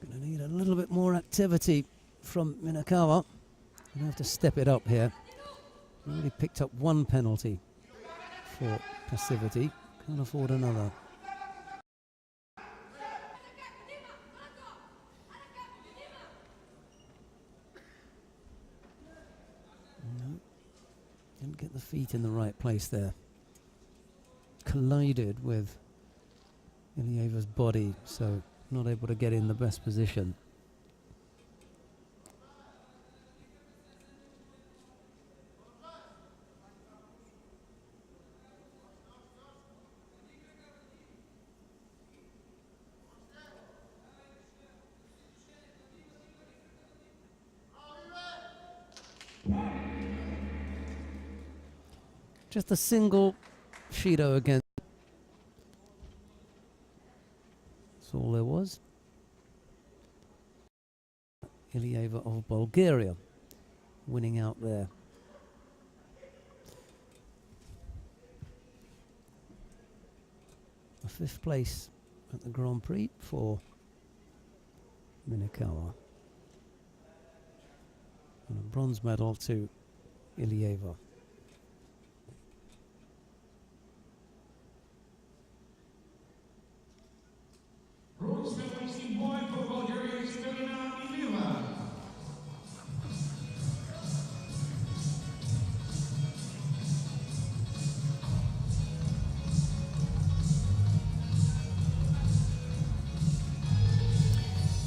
Speaker 1: Going to need a little bit more activity from Minakawa. Going to have to step it up here. Already picked up one penalty for passivity. Can't afford another. No, didn't get the feet in the right place there. Collided with Ilieva's body, so not able to get in the best position. Just a single Shido again. That's all there was. Ilieva of Bulgaria winning out there. A 5th place at the Grand Prix for Minakawa. And a bronze medal to Ilieva.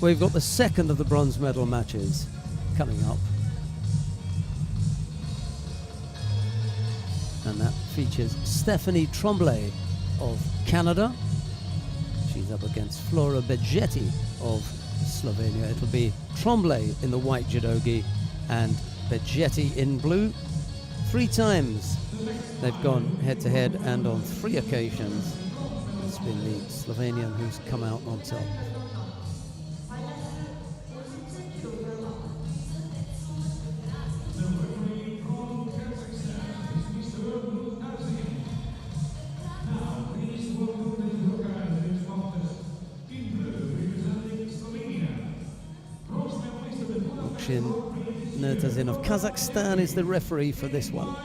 Speaker 1: We've got the second of the bronze medal matches coming up. And that features Stephanie Tremblay of Canada. She's up against Flora Beggetti of Slovenia. It'll be Tremblay in the white judogi and Beggetti in blue. 3 times they've gone head-to-head, and on 3 occasions it's been the Slovenian who's come out on top. Nertazin of Kazakhstan is the referee for this one.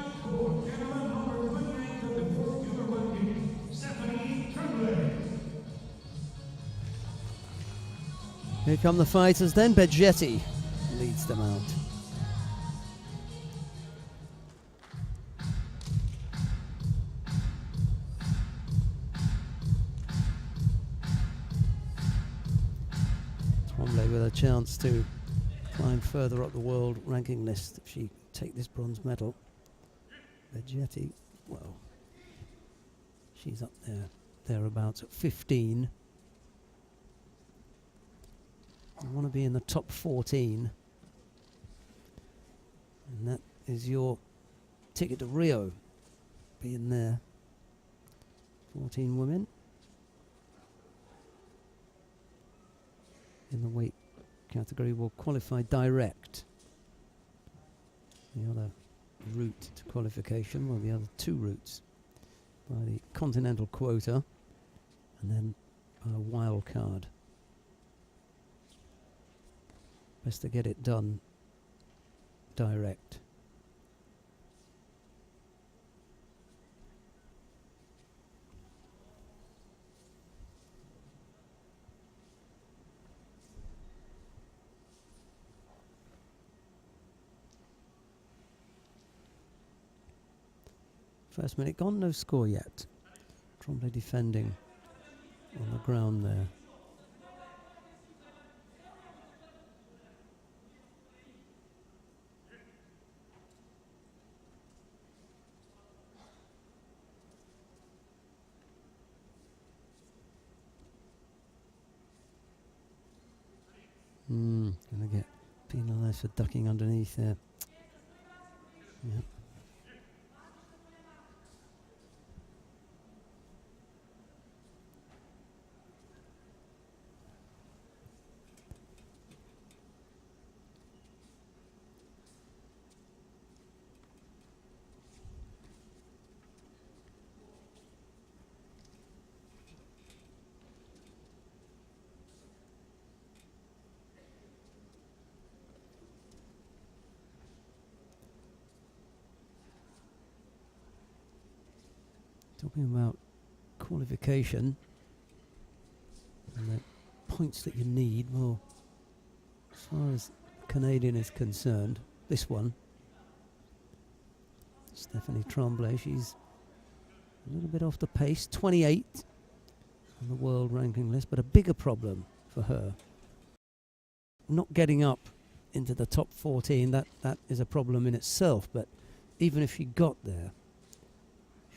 Speaker 1: Here come the fighters then. Beggetti leads them out. Tremblay with a chance to climb further up the world ranking list if she take this bronze medal. Beggetti, well, she's up there, thereabouts at 15. You want to be in the top 14. And that is your ticket to Rio. Being there. 14 women in the weight category will qualify direct. The other route to qualification, well, the other two routes, by the continental quota and then by a wild card. Best to get it done direct. First minute gone, no score yet. Tremblay defending on the ground there. Gonna get penalised for ducking underneath there. Yep. Talking about qualification and the points that you need, well, as far as Canadian is concerned, this one, Stephanie Tremblay, she's a little bit off the pace, 28 on the world ranking list, but a bigger problem for her. Not getting up into the top 14, that is a problem in itself, but even if she got there,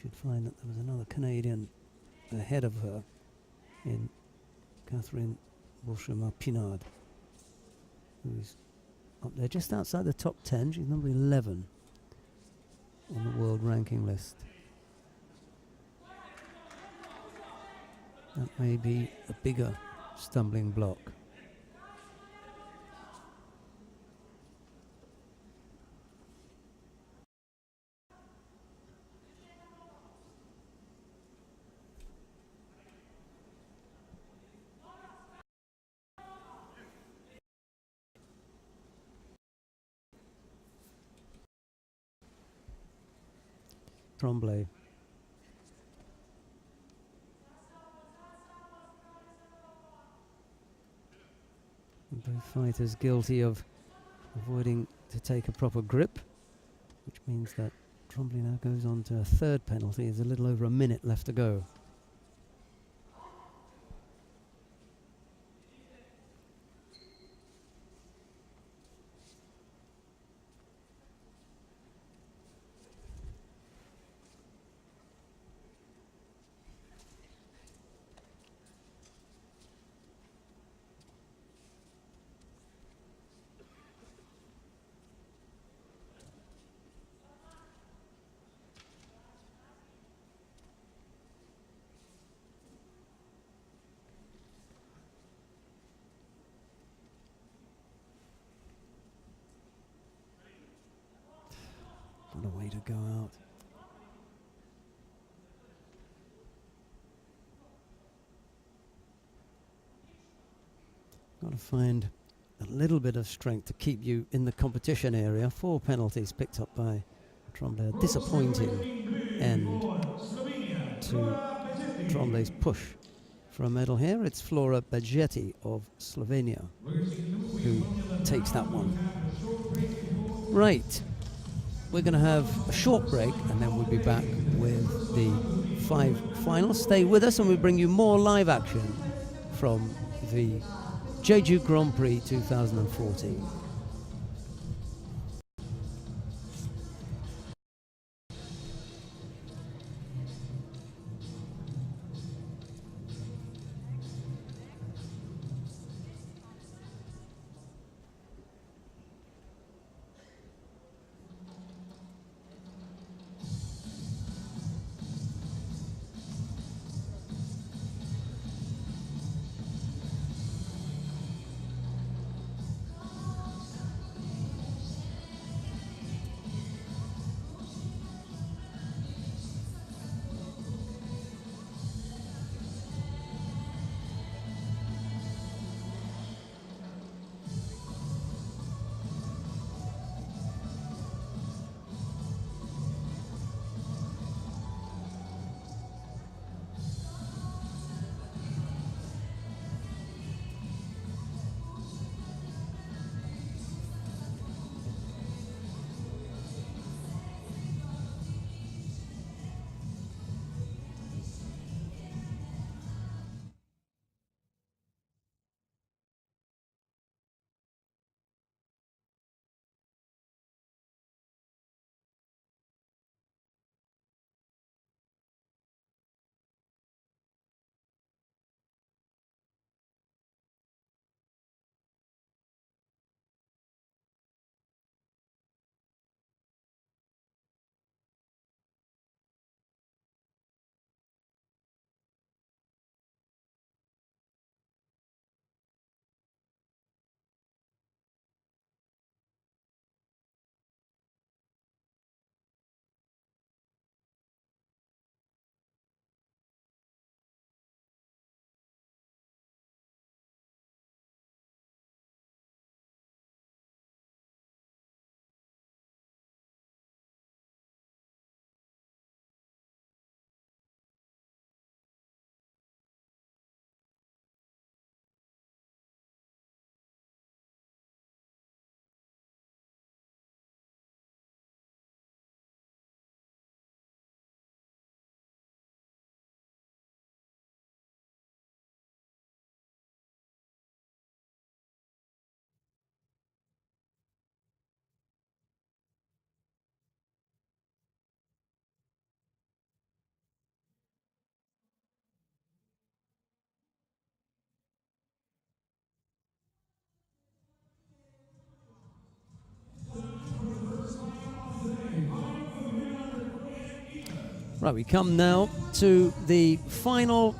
Speaker 1: should find that there was another Canadian ahead of her in Catherine Beauchemin-Pinard, who's up there just outside the top 10. She's number 11 on the world ranking list. That may be a bigger stumbling block. Tremblay. Both fighters guilty of avoiding to take a proper grip, which means that Tremblay now goes on to a third penalty. There's a little over a minute left to go. What a way to go out. Got to find a little bit of strength to keep you in the competition area. 4 penalties picked up by Tremblay. A disappointing end to Tremblay's push for a medal here. It's Flora Baghetti of Slovenia who takes that one. Right. We're going to have a short break and then we'll be back with the 5 finals. Stay with us and we'll bring you more live action from the Jeju Grand Prix 2014. Right, we come now to the final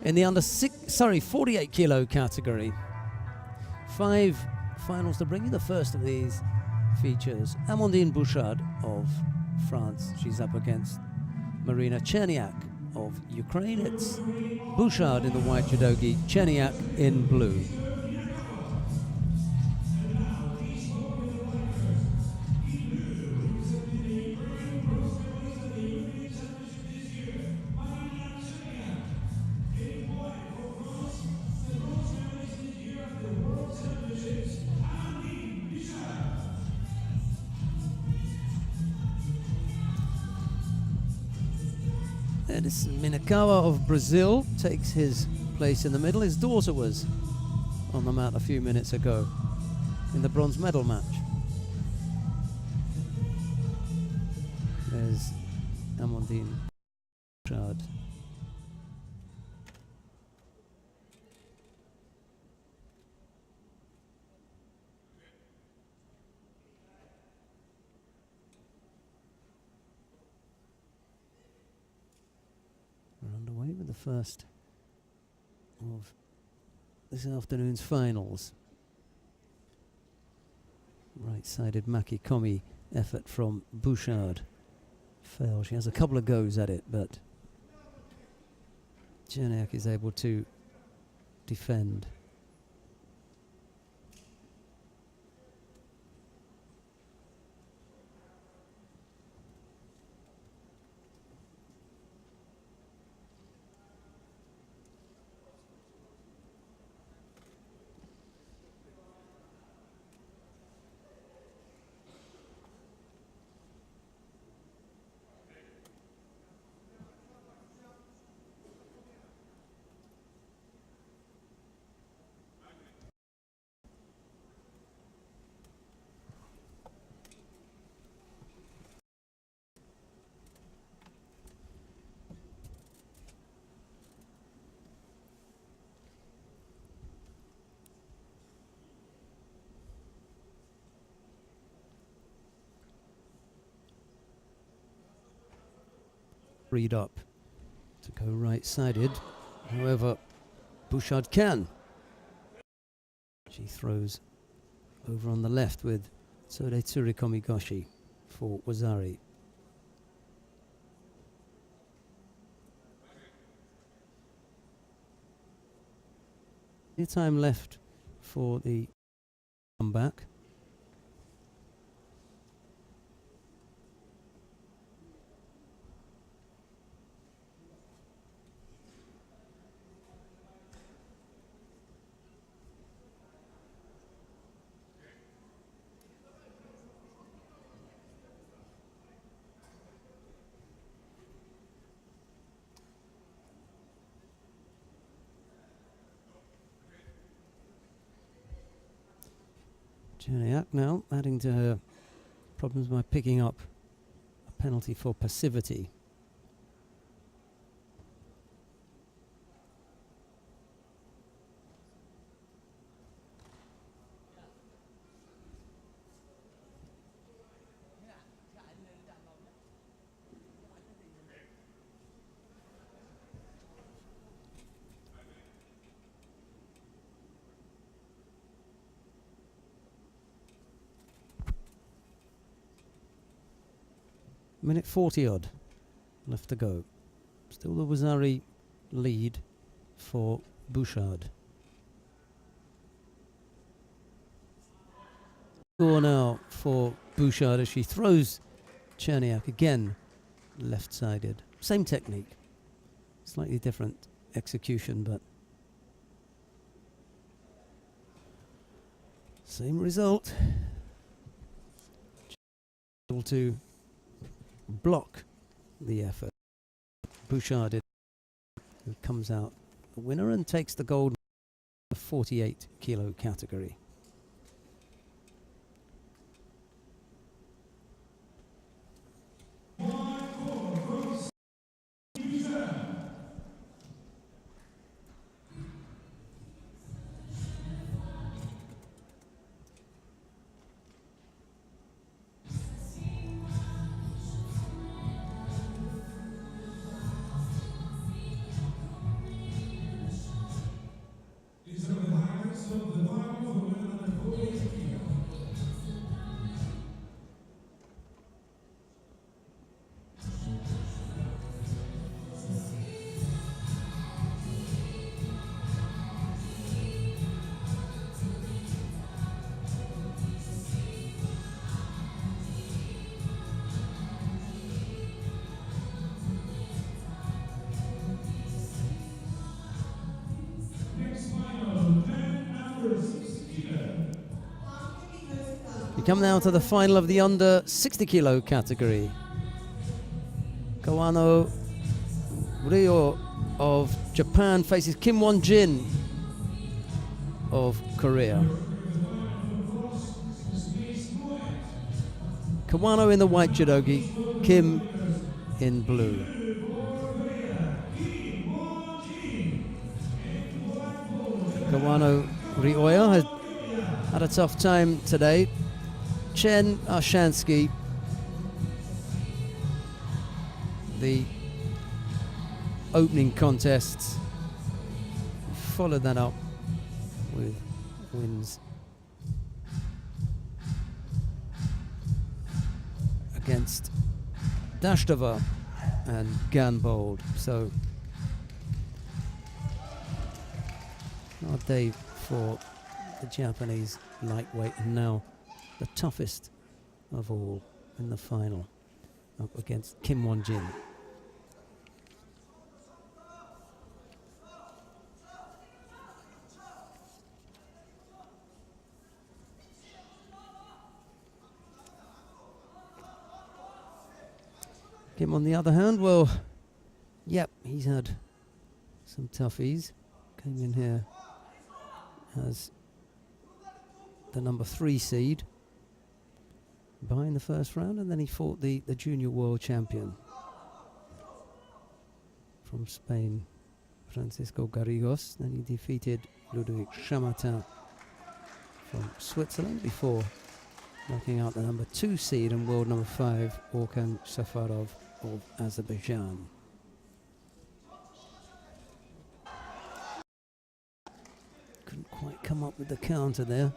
Speaker 1: in the 48 kilo category. 5 finals to bring you. The first of these features Amandine Bouchard of France. She's up against Marina Cherniak of Ukraine. It's Bouchard in the white judogi, Cherniak in blue. Edison Minakawa of Brazil takes his place in the middle. His daughter was on the mat a few minutes ago in the bronze medal match. There's Amandine Bouchard. We're underway with the first of this afternoon's finals. Right-sided Makikomi effort from Bouchard. Fail. She has a couple of goes at it, but Cherniak is able to defend. Freed up to go right-sided. However, Bouchard can. She throws over on the left with Sode Tsurikomigoshi for Wazari. Time left for the comeback. Cherniak now adding to her problems by picking up a penalty for passivity. Minute 40 odd left to go. Still the Wazari lead for Bouchard. Score now for Bouchard as she throws Cherniak again left-sided. Same technique, slightly different execution, but same result. Able to block the effort. Bouchard who comes out the winner and takes the gold in the 48 kilo category. come now to the final of the under 60 kilo category. Kawano Ryo of Japan faces Kim Won-jin of Korea. Kawano in the white judogi, Kim in blue. Kawano Ryoya has had a tough time today. Chen Arshansky, the opening contests, followed that up with wins against Dashtova and Ganbold. So, hard day for the Japanese lightweight, and now the toughest of all in the final, up against Kim Won-jin. Kim, on the other hand, well, yep, he's had some toughies. Came in here as the number 3 seed behind the first round, and then he fought the junior world champion from Spain, Francisco Garrigos. Then he defeated Ludovic Chamartin from Switzerland before knocking out the number 2 seed and world number 5, Orkan Safarov of Azerbaijan. Couldn't quite come up with the counter there.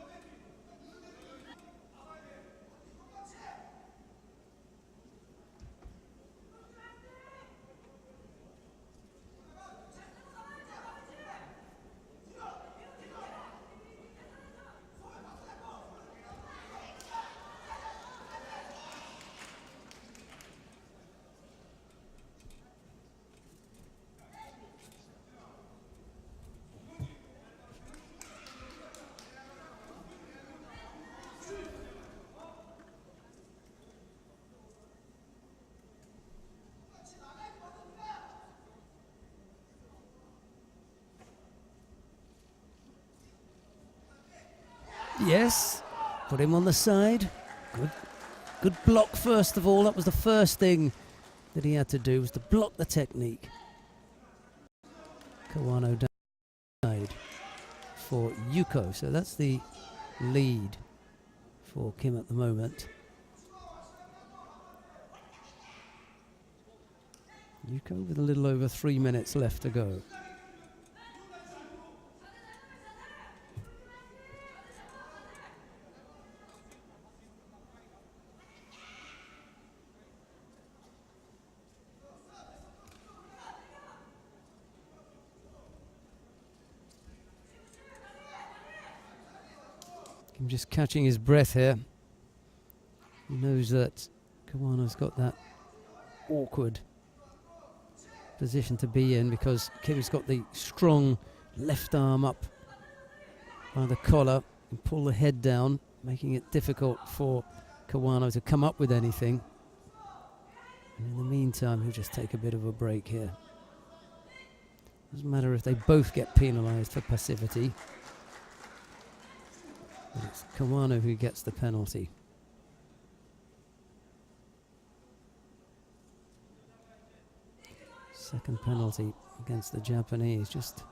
Speaker 1: Yes, put him on the side. Good block first of all. That was the first thing that he had to do, was to block the technique. Kawano died for Yuko, so that's the lead for Kim at the moment. Yuko with a little over 3 minutes left to go. I'm just catching his breath here. He knows that Kawano's got that awkward position to be in because Kim's got the strong left arm up by the collar and pull the head down, making it difficult for Kawano to come up with anything. And in the meantime, he'll just take a bit of a break here. Doesn't matter if they both get penalised for passivity. But it's Kawano who gets the penalty. Second penalty against the Japanese. Just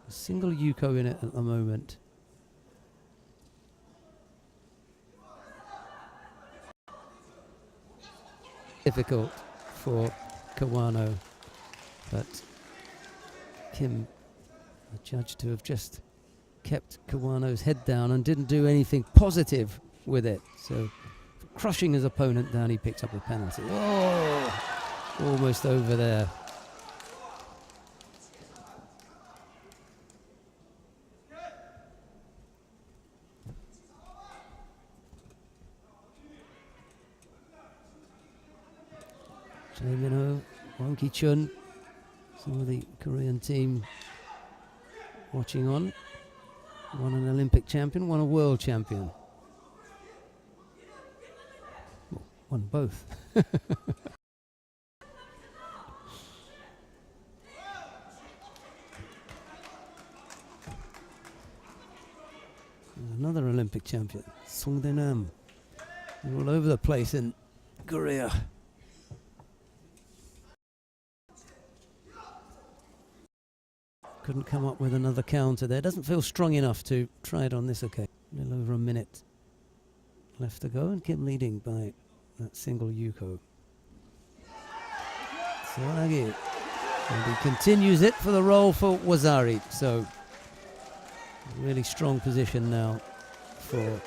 Speaker 1: a single Yuko in it at the moment. Difficult for Kawano, but Kim, judged to have just kept Kawano's head down and didn't do anything positive with it. So, crushing his opponent down, he picks up a penalty. Oh, almost over there. Jae Min-ho, Wang Ki-chun, some of the Korean team watching on. One an Olympic champion, one a world champion. Won both. Another Olympic champion, Song Dae-nam. They're all over the place in Korea. Couldn't come up with another counter there. Doesn't feel strong enough to try it on this occasion. A little over a minute left to go, and Kim leading by that single yuko. Tsuragi. And he continues it for the roll for Wazari. So really strong position now for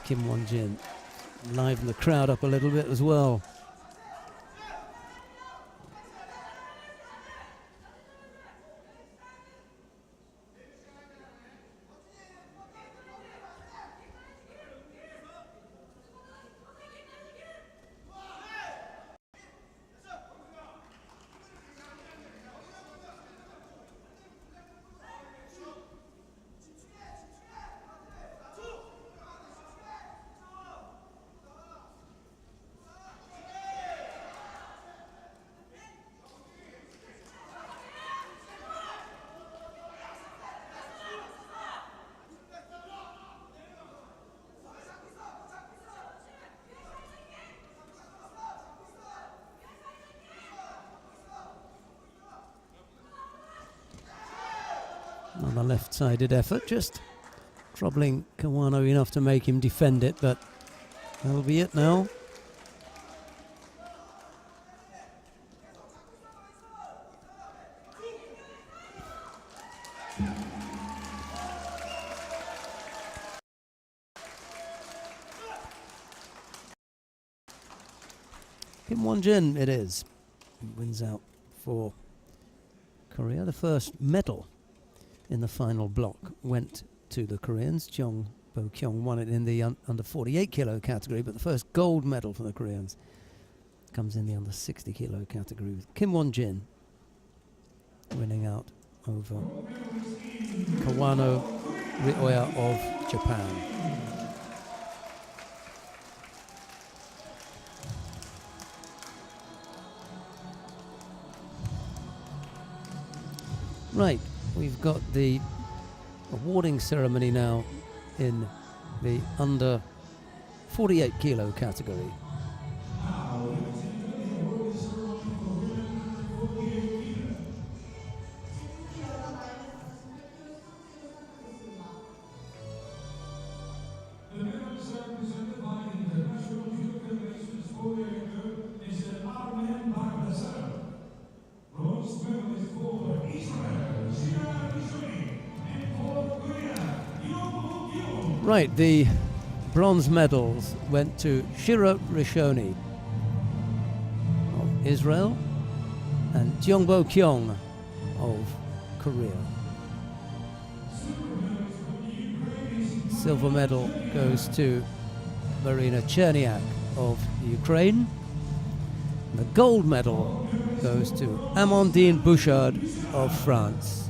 Speaker 1: Kim Won-jin. Liven the crowd up a little bit as well. On the left-sided effort, just troubling Kawano enough to make him defend it, but that'll be it now. Kim Won-jin it is. He wins out for Korea. The first medal in the final block went to the Koreans. Jeong Bo-kyung won it in the under 48 kilo category, but the first gold medal for the Koreans comes in the under 60 kilo category, with Kim Won-jin winning out over Kawano Rioya of Japan. Right, we've got the awarding ceremony now in the under 48 kilo category. Right, the bronze medals went to Shiro Rishoni of Israel and Jeong Bo-kyung of Korea. Silver medal goes to Marina Cherniak of Ukraine. The gold medal goes to Amandine Bouchard of France.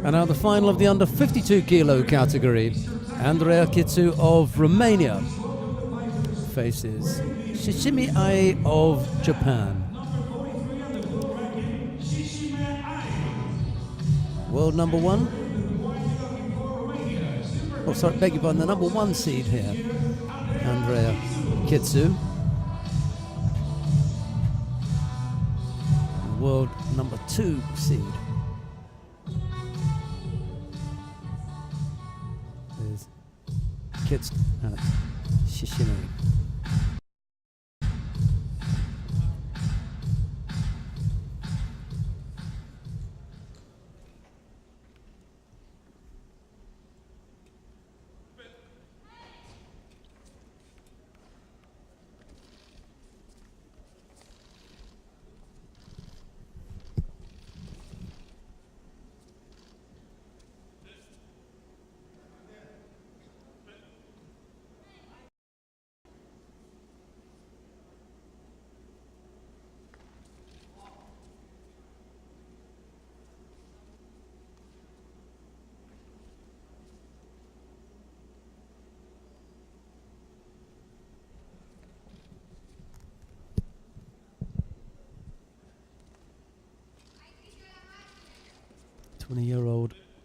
Speaker 1: And now the final of the under 52 kilo category. Andrea Kitsu of Romania faces Shishimi Ai of Japan. World number one. Oh, sorry, beg your pardon, the number one seed here, Andrea Kitsu. World number two seed is Kitsu Shishimi.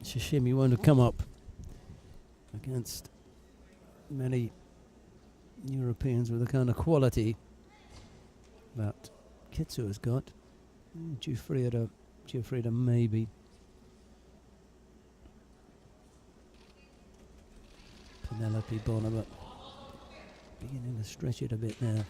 Speaker 1: Shishimi won't have come up against many Europeans with the kind of quality that Kitsu has got. Giuffrida maybe. Penelope Bonner, but beginning to stretch it a bit now.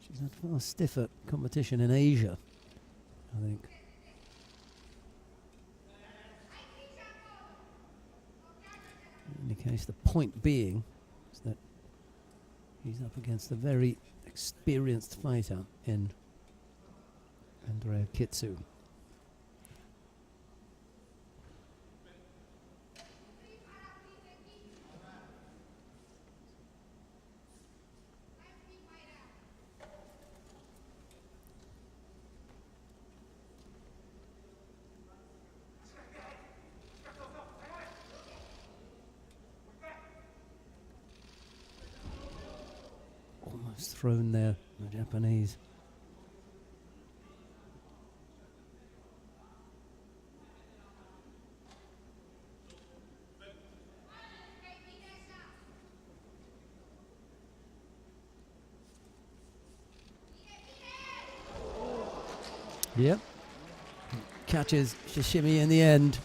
Speaker 1: She's had far stiffer competition in Asia, I think. In any case, the point being is that he's up against a very experienced fighter in Andrea Kitsu. Thrown there, the Japanese. Yep. Catches Shishimi in the end.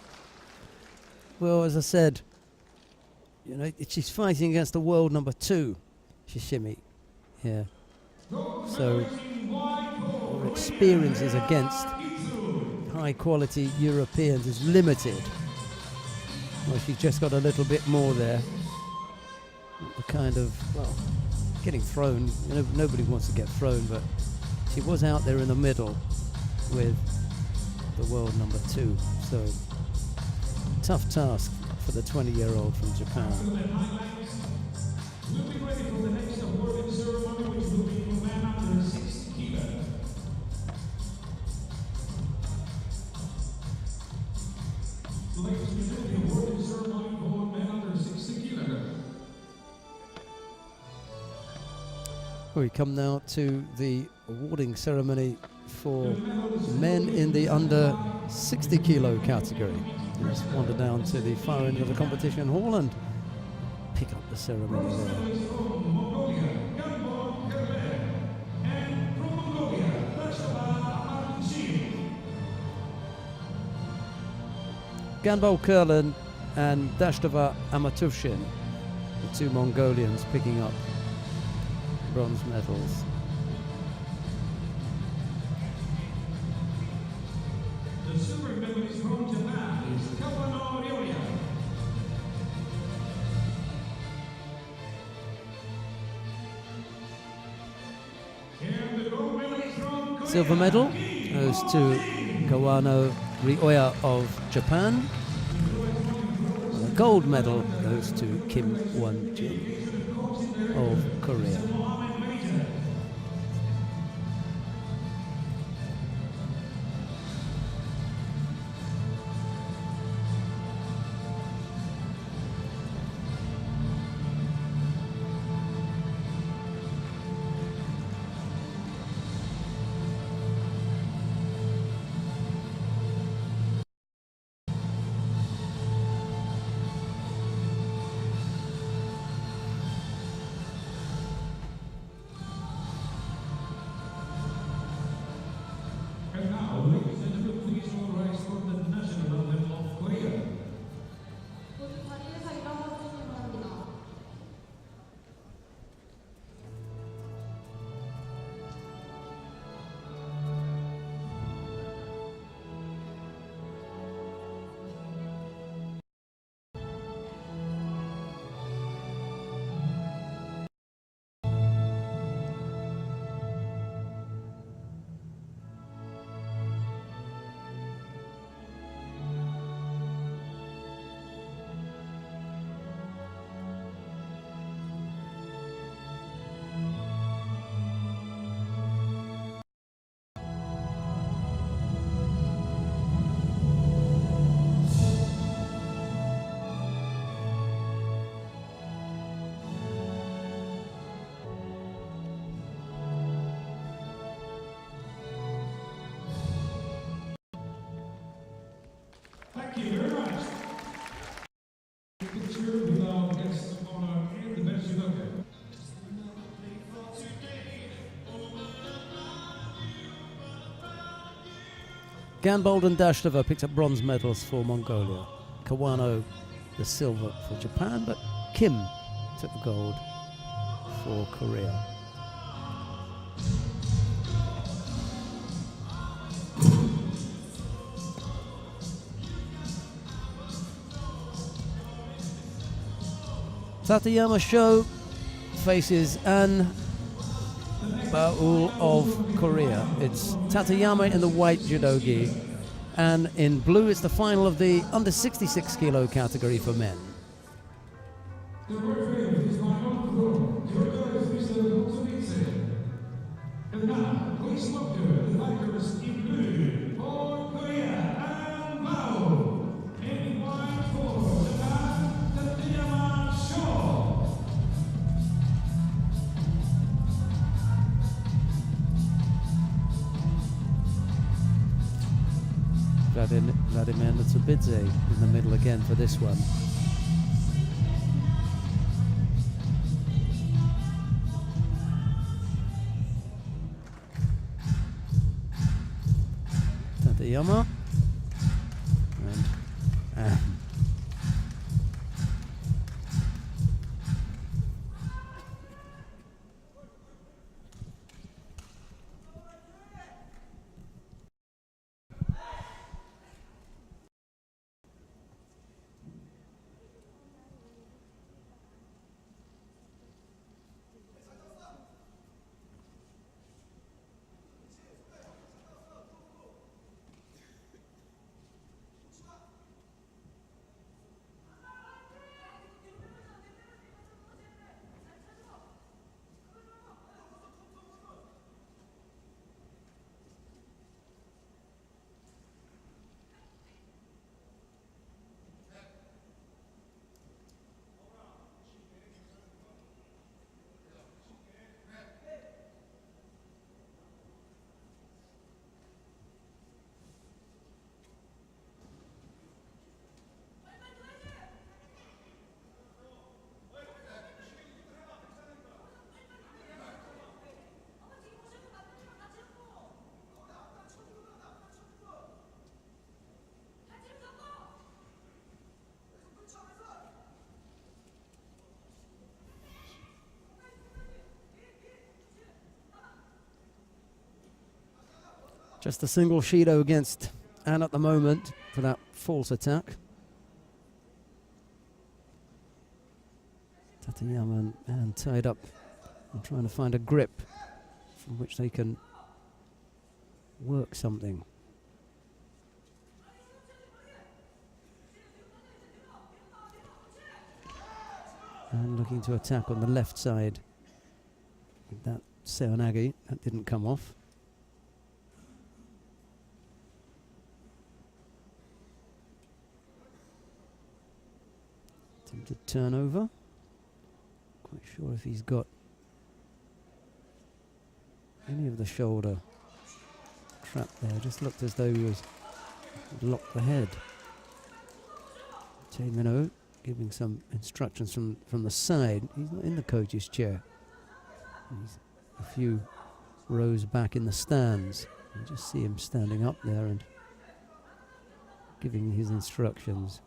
Speaker 1: Well, as I said, you know, she's fighting against the world number two, Shishimi. Yeah. So her experiences against high quality Europeans is limited. Well, she's just got a little bit more there. The kind of, well, getting thrown. You know, nobody wants to get thrown, but she was out there in the middle with the world number two. So tough task for the 20-year-old from Japan.
Speaker 2: We'll be ready for the next awarding ceremony, which will be for men under 60 kilos. Ladies and gentlemen, the awarding ceremony for men under 60 kilos.
Speaker 1: We come now to the awarding ceremony for men in the under 60 kilo category. Let's wander down to the far end of the competition hall and pick up the ceremony there. Ganbol Kurlan and Dashtava Amatuvshin, the two Mongolians picking up bronze medals.
Speaker 2: The silver medalist from Japan is Kawano Ryoya.
Speaker 1: Silver medal goes to Kawano Ryoya of Japan. Well, gold medal goes to Kim Won-jin of Korea.
Speaker 2: And now, ladies and gentlemen, please all rise for the national anthem of Korea.
Speaker 3: 모두 자리에서 일어나 주시기 바랍니다.
Speaker 2: Thank you very much. Picture with our guest of honor and the best judoka.
Speaker 1: Ganbold and Dashtova picked up bronze medals for Mongolia. Kawano the silver for Japan, but Kim took the gold for Korea. Tateyama Sho faces An Baul of Korea. It's Tateyama in the white judogi, and in blue it's the final of the under 66 kilo category for men.
Speaker 2: The referee is my own judoka is Mr. Mutsumitsu. And now, please welcome the fighters in blue for Korea and Bao. And in white for Japan, Tateyama Sho.
Speaker 1: Vladimir Nutsubidze in the middle again for this one. Tateyama and just a single Shido against Ann at the moment for that false attack. Tateyama and tied up and trying to find a grip from which they can work something. And looking to attack on the left side with that Seoinage. That didn't come off. Attempted turnover. Quite sure if he's got any of the shoulder trap there. Just looked as though he was locked the head. Chae Min-oh giving some instructions from the side. He's not in the coach's chair. He's a few rows back in the stands. You just see him standing up there and giving his instructions.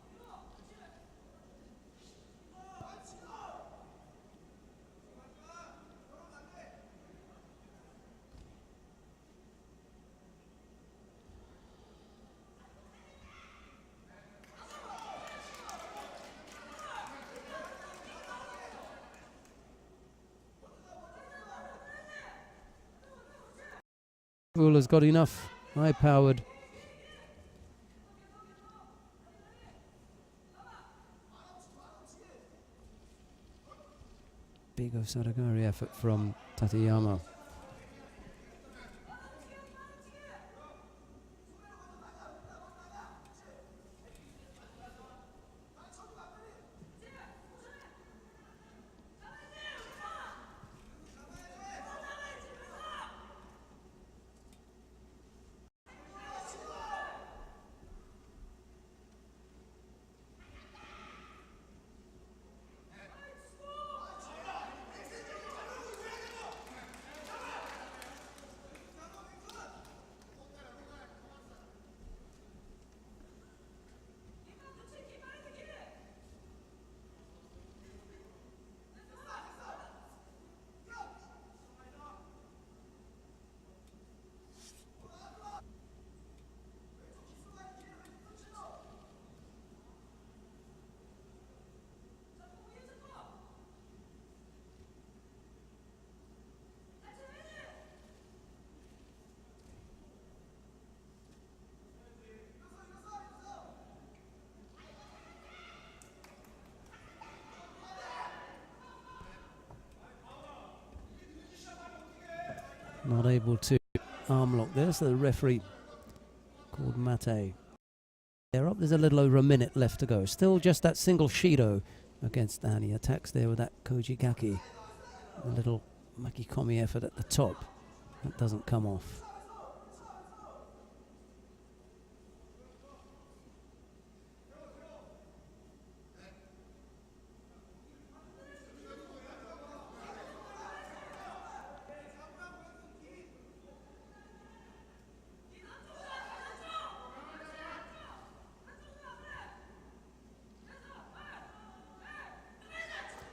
Speaker 1: Has got enough high-powered big Osaragari effort from Tateyama. Not able to arm lock there, so the referee called Mate. They're up, there's a little over a minute left to go. Still just that single Shido against Annie. Attacks there with that Kojigaki. A little Makikomi effort at the top. That doesn't come off.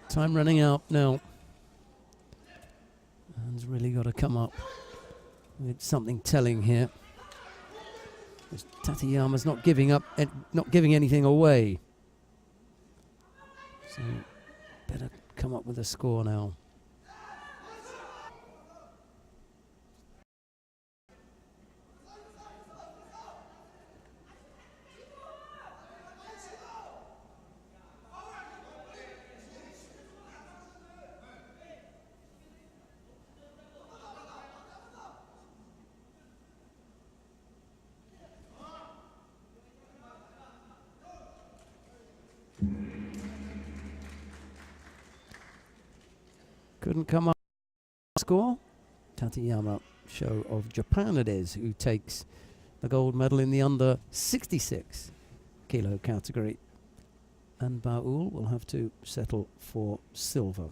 Speaker 1: Time running out now. Anne's really got to come up with something telling here. Tateyama's not giving up, not giving anything away. So better come up with a score now. Couldn't come up with a score. Tateyama, show of Japan it is, who takes the gold medal in the under 66 kilo category. And Baul will have to settle for silver.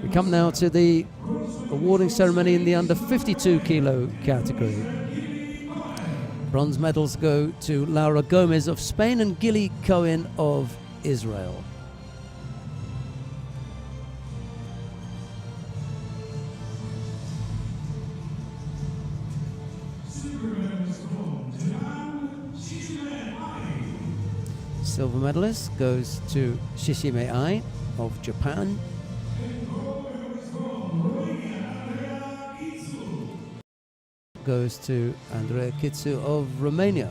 Speaker 1: We come now to the awarding ceremony in the under 52 kilo category. Bronze medals go to Laura Gomez of Spain and Gilly Cohen of Israel. Silver medalist goes to Shishime Ai of Japan. Goes to Andrea Kitsu of Romania.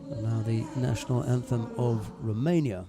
Speaker 1: And now the national anthem of Romania.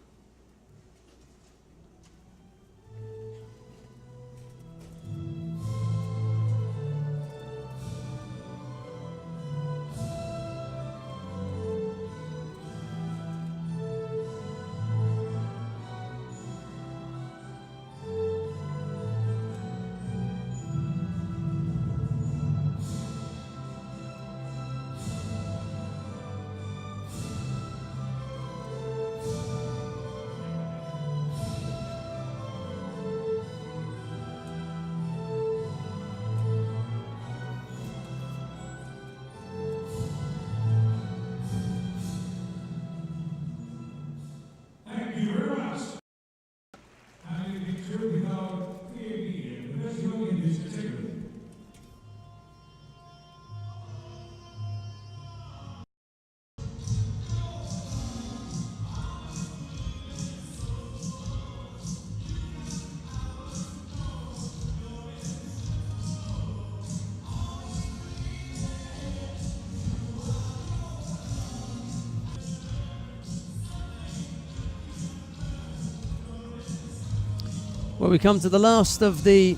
Speaker 1: Well, we come to the last of the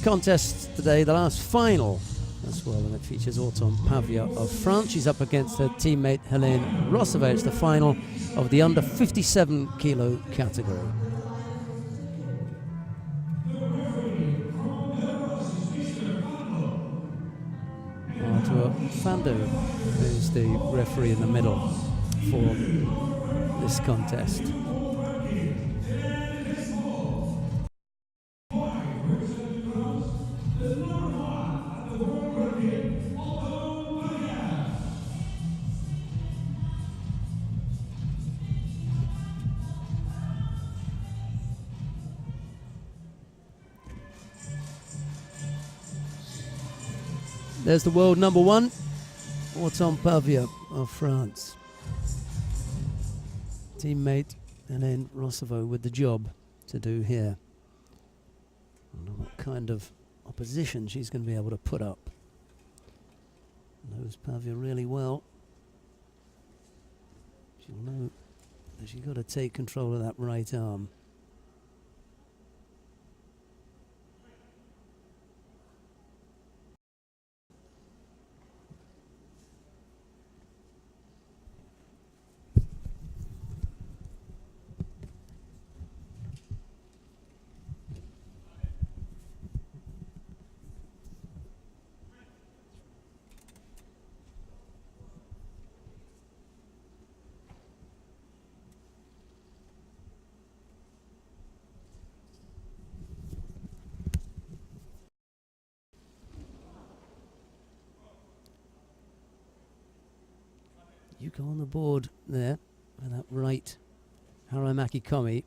Speaker 1: contests today, the last final as well, and it features Autumn Pavia of France. She's up against her teammate Helene Rossova. It's the final of the under 57 kilo category. Arthur Fando is the referee in the middle for this contest. There's the world number one, Autumn Pavia of France. Teammate Helene Rossova with the job to do here. I don't know what kind of opposition she's going to be able to put up. Knows Pavia really well. She'll know that she's got to take control of that right arm. You go on the board there with that right Haramaki Komi.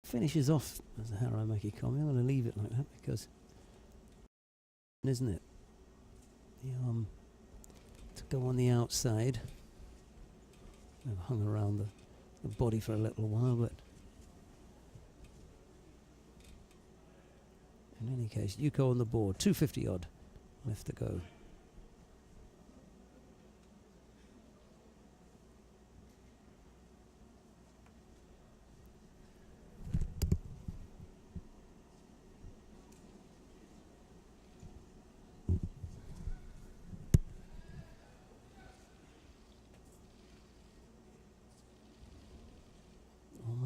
Speaker 1: Finishes off as a Haramaki Komi. I'm going to leave it like that because, isn't it? The arm to go on the outside. I've hung around the body for a little while, but in any case, you go on the board, 250 odd left to go.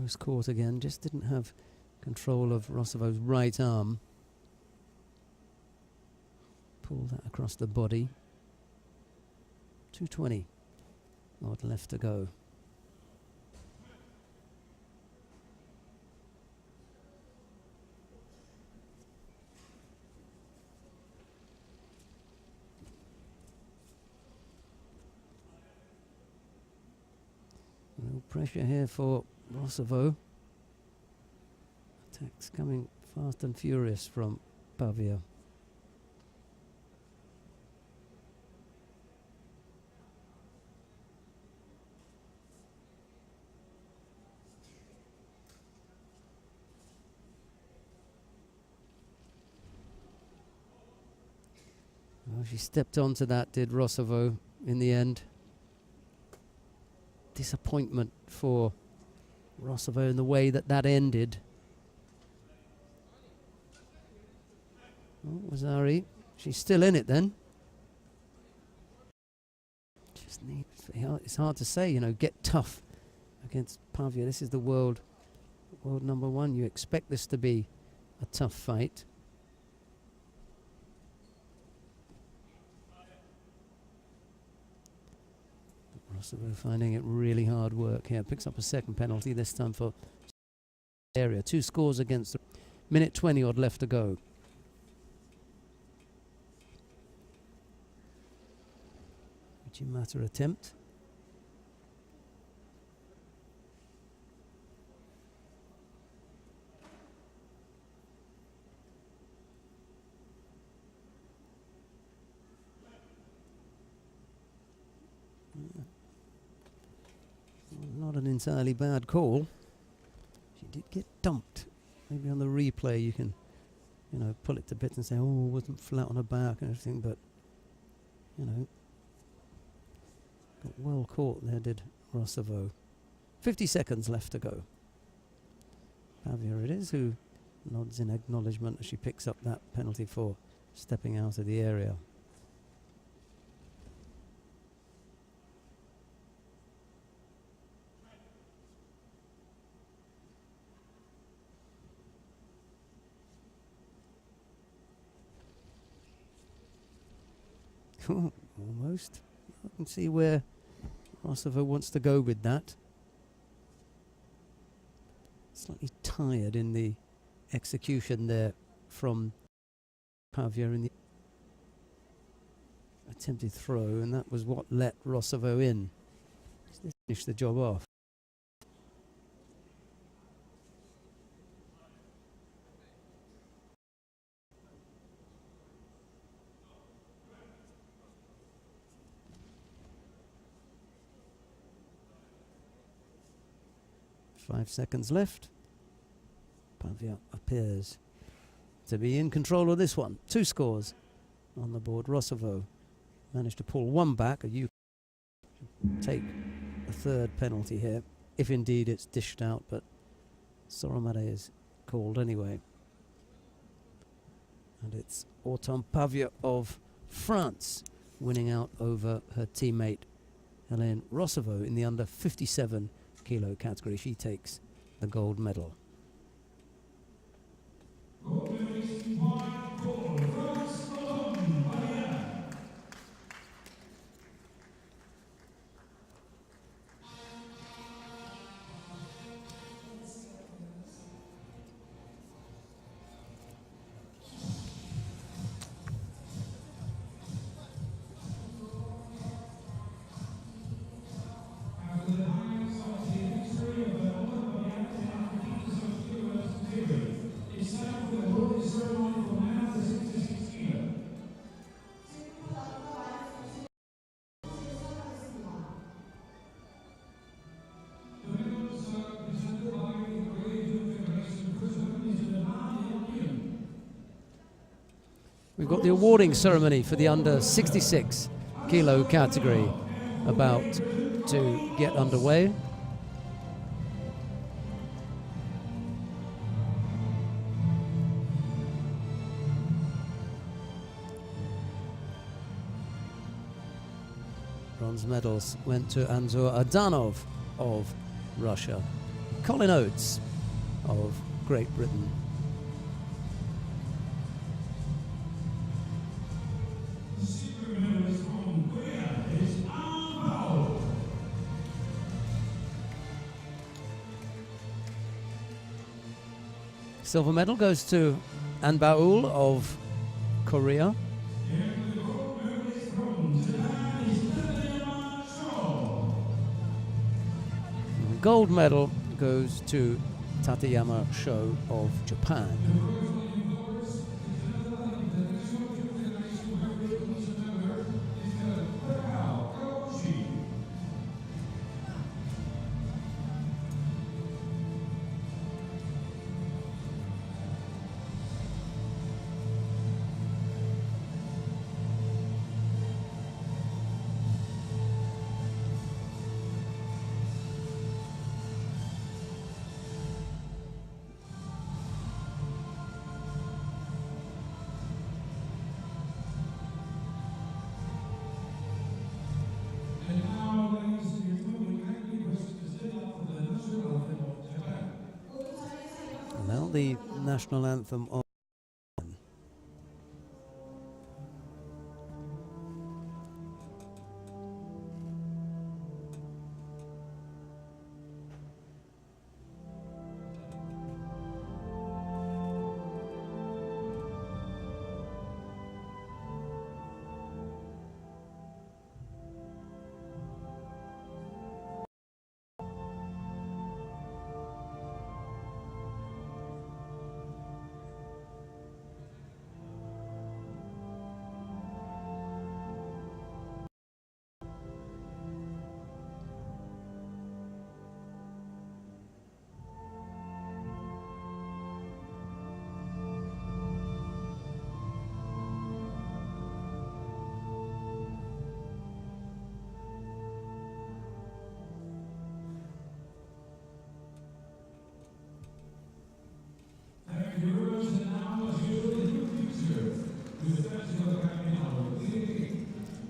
Speaker 1: Almost caught again, just didn't have control of Rosovo's right arm. Pull that across the body. 2:20 odd left to go. Real pressure here for Rosovo. Attacks coming fast and furious from Pavia. Well, she stepped onto that, did Rosovo, in the end. Disappointment for Rosovo in the way that that ended. Oh, Wazzari, she's still in it then. Just needs, it's hard to say, you know, get tough against Pavia. This is the world number one. You expect this to be a tough fight. Rosovo finding it really hard work here. Picks up a second penalty, this time for area. 2 scores against the minute 20 odd left to go. Matter attempt. Not an entirely bad call. She did get dumped. Maybe on the replay you can, you know, pull it to bits and say, oh, it wasn't flat on her back and everything, but, you know, got well caught there, did Rosovo. 50 seconds left to go. Pavia it is who nods in acknowledgement as she picks up that penalty for stepping out of the area. Almost. I can see where Rosovo wants to go with that. Slightly tired in the execution there from Pavia in the attempted throw, and that was what let Rosovo in. Just finish the job off. Five seconds left. Pavia appears to be in control of this one. 2 scores on the board. Rosovo managed to pull one back. You take a third penalty here, if indeed it's dished out, but Soromare is called anyway. And it's Autumn Pavia of France winning out over her teammate Hélène Rosovo in the under 57 kilo category. She takes the gold medal. We've got the awarding ceremony for the under 66 kilo category about to get underway. Bronze medals went to Anzur Adanov of Russia. Colin Oates of Great Britain. Silver medal goes to An Baul of Korea. And gold medal goes to Tateyama Sho of Japan. Now the national anthem of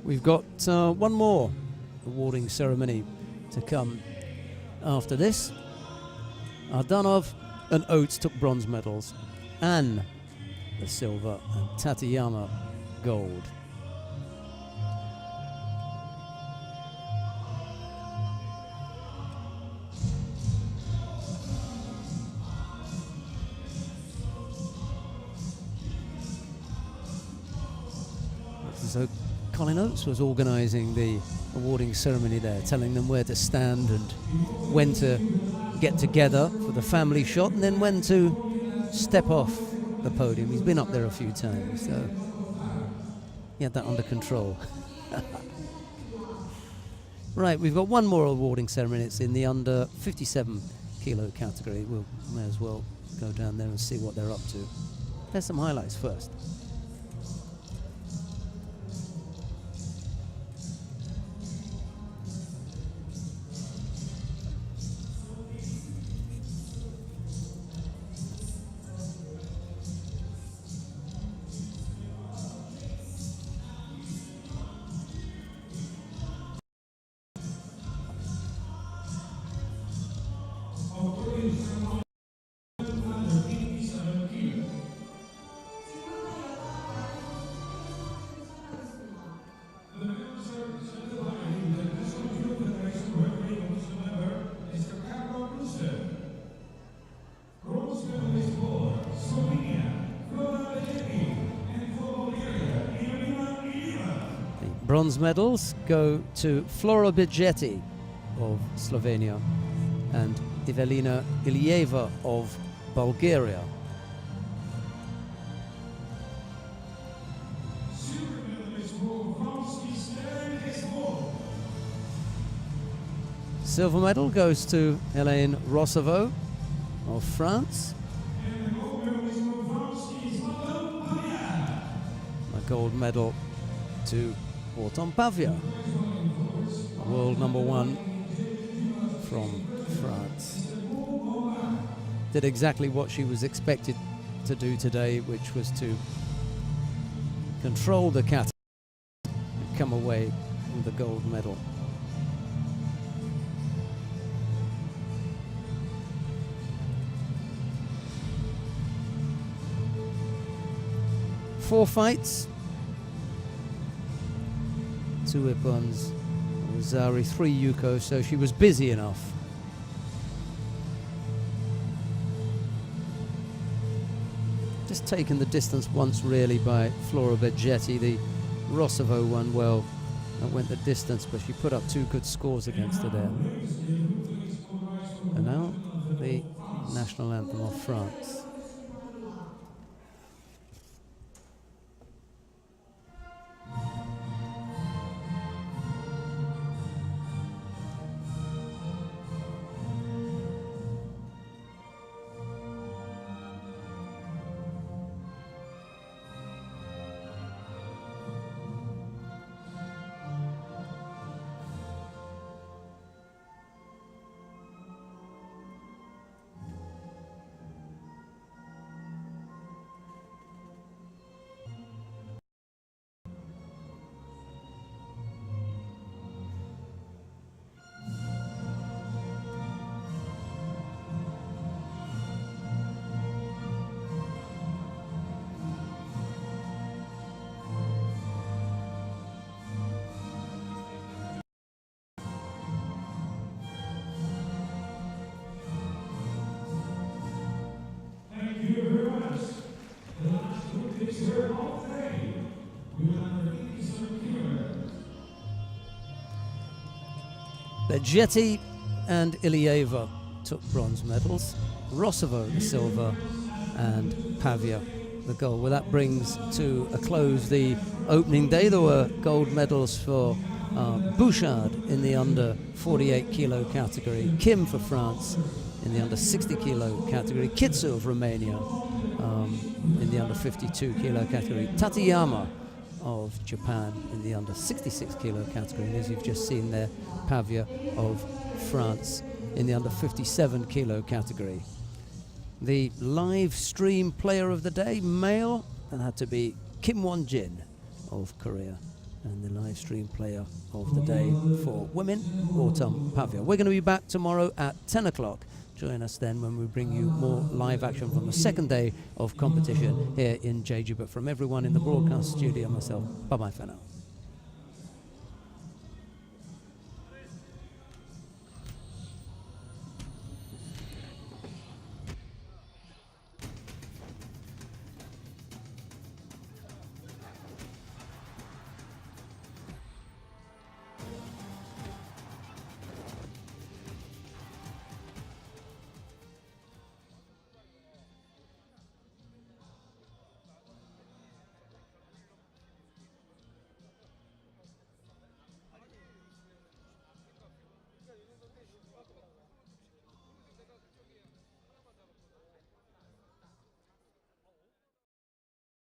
Speaker 1: we've got one more awarding ceremony to come after this. Ardanov and Oates took bronze medals, Anne the silver, and Tateyama gold. So Colin Oates was organising the awarding ceremony there, telling them where to stand and when to get together for the family shot and then when to step off the podium. He's been up there a few times, so he had that under control. Right, we've got one more awarding ceremony. It's in the under 57 kilo category. We'll may as well go down there and see what they're up to. There's some highlights first. Bronze medals go to Flora Bigetti of Slovenia and Evelina Ilieva of Bulgaria. Silver medal goes to Hélène Rossovot of France. A gold medal to Auton Pavia, world number one from France. Did exactly what she was expected to do today, which was to control the category and come away with the gold medal. 4 fights. 2 Ippons, Zari, 3 Yuko, so she was busy enough. Just taken the distance once really by Flora Beggetti. The Rosovo one, well, that went the distance, but she put up 2 good scores against her there. And now the national anthem of France. Beggetti and Ilieva took bronze medals, Rosovo the silver, and Pavia the gold. Well, that brings to a close the opening day. There were gold medals for Bouchard in the under 48 kilo category, Kim for France in the under 60 kilo category, Kitsu of Romania in the under 52 kilo category, Tateyama of Japan in the under 66 kilo category, and as you've just seen there, Pavia of France in the under 57 kilo category. The live stream player of the day, male, that had to be Kim Won-jin of Korea, and the live stream player of the day for women, Autumn Pavia. We're going to be back tomorrow at 10 o'clock. Join us then when we bring you more live action from the second day of competition here in Jeju. But from everyone in the broadcast studio, myself, bye-bye for now.